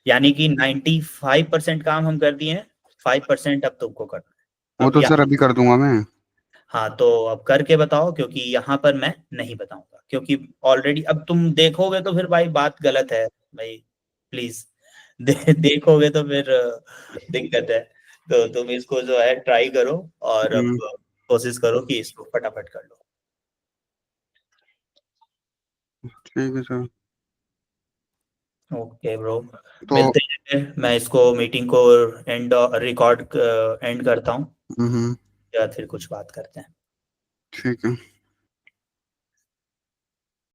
यानी कि 95% काम हम कर दिए हैं, 5% अब तुमको करना है। वो अब तो सर यहाँ, अभी कर दूंगा मैं। हाँ तो अब करके बताओ, क्योंकि यहाँ पर मैं नहीं बताऊंगा, क्योंकि ऑलरेडी अब तुम देखोगे तो फिर भाई बात गलत है भाई, प्लीज। देखोगे तो फिर दिक्कत है। तो तुम इसको जो है ट्राई करो और अब हम्म कोशिश करो कि इसको फटाफट कर लो। ठीक है सर। ओके ब्रो, तो मिलते हैं फिर। मैं इसको मीटिंग को एंड रिकॉर्ड एंड करता हूँ, हम्म या फिर कुछ बात करते हैं। ठीक है।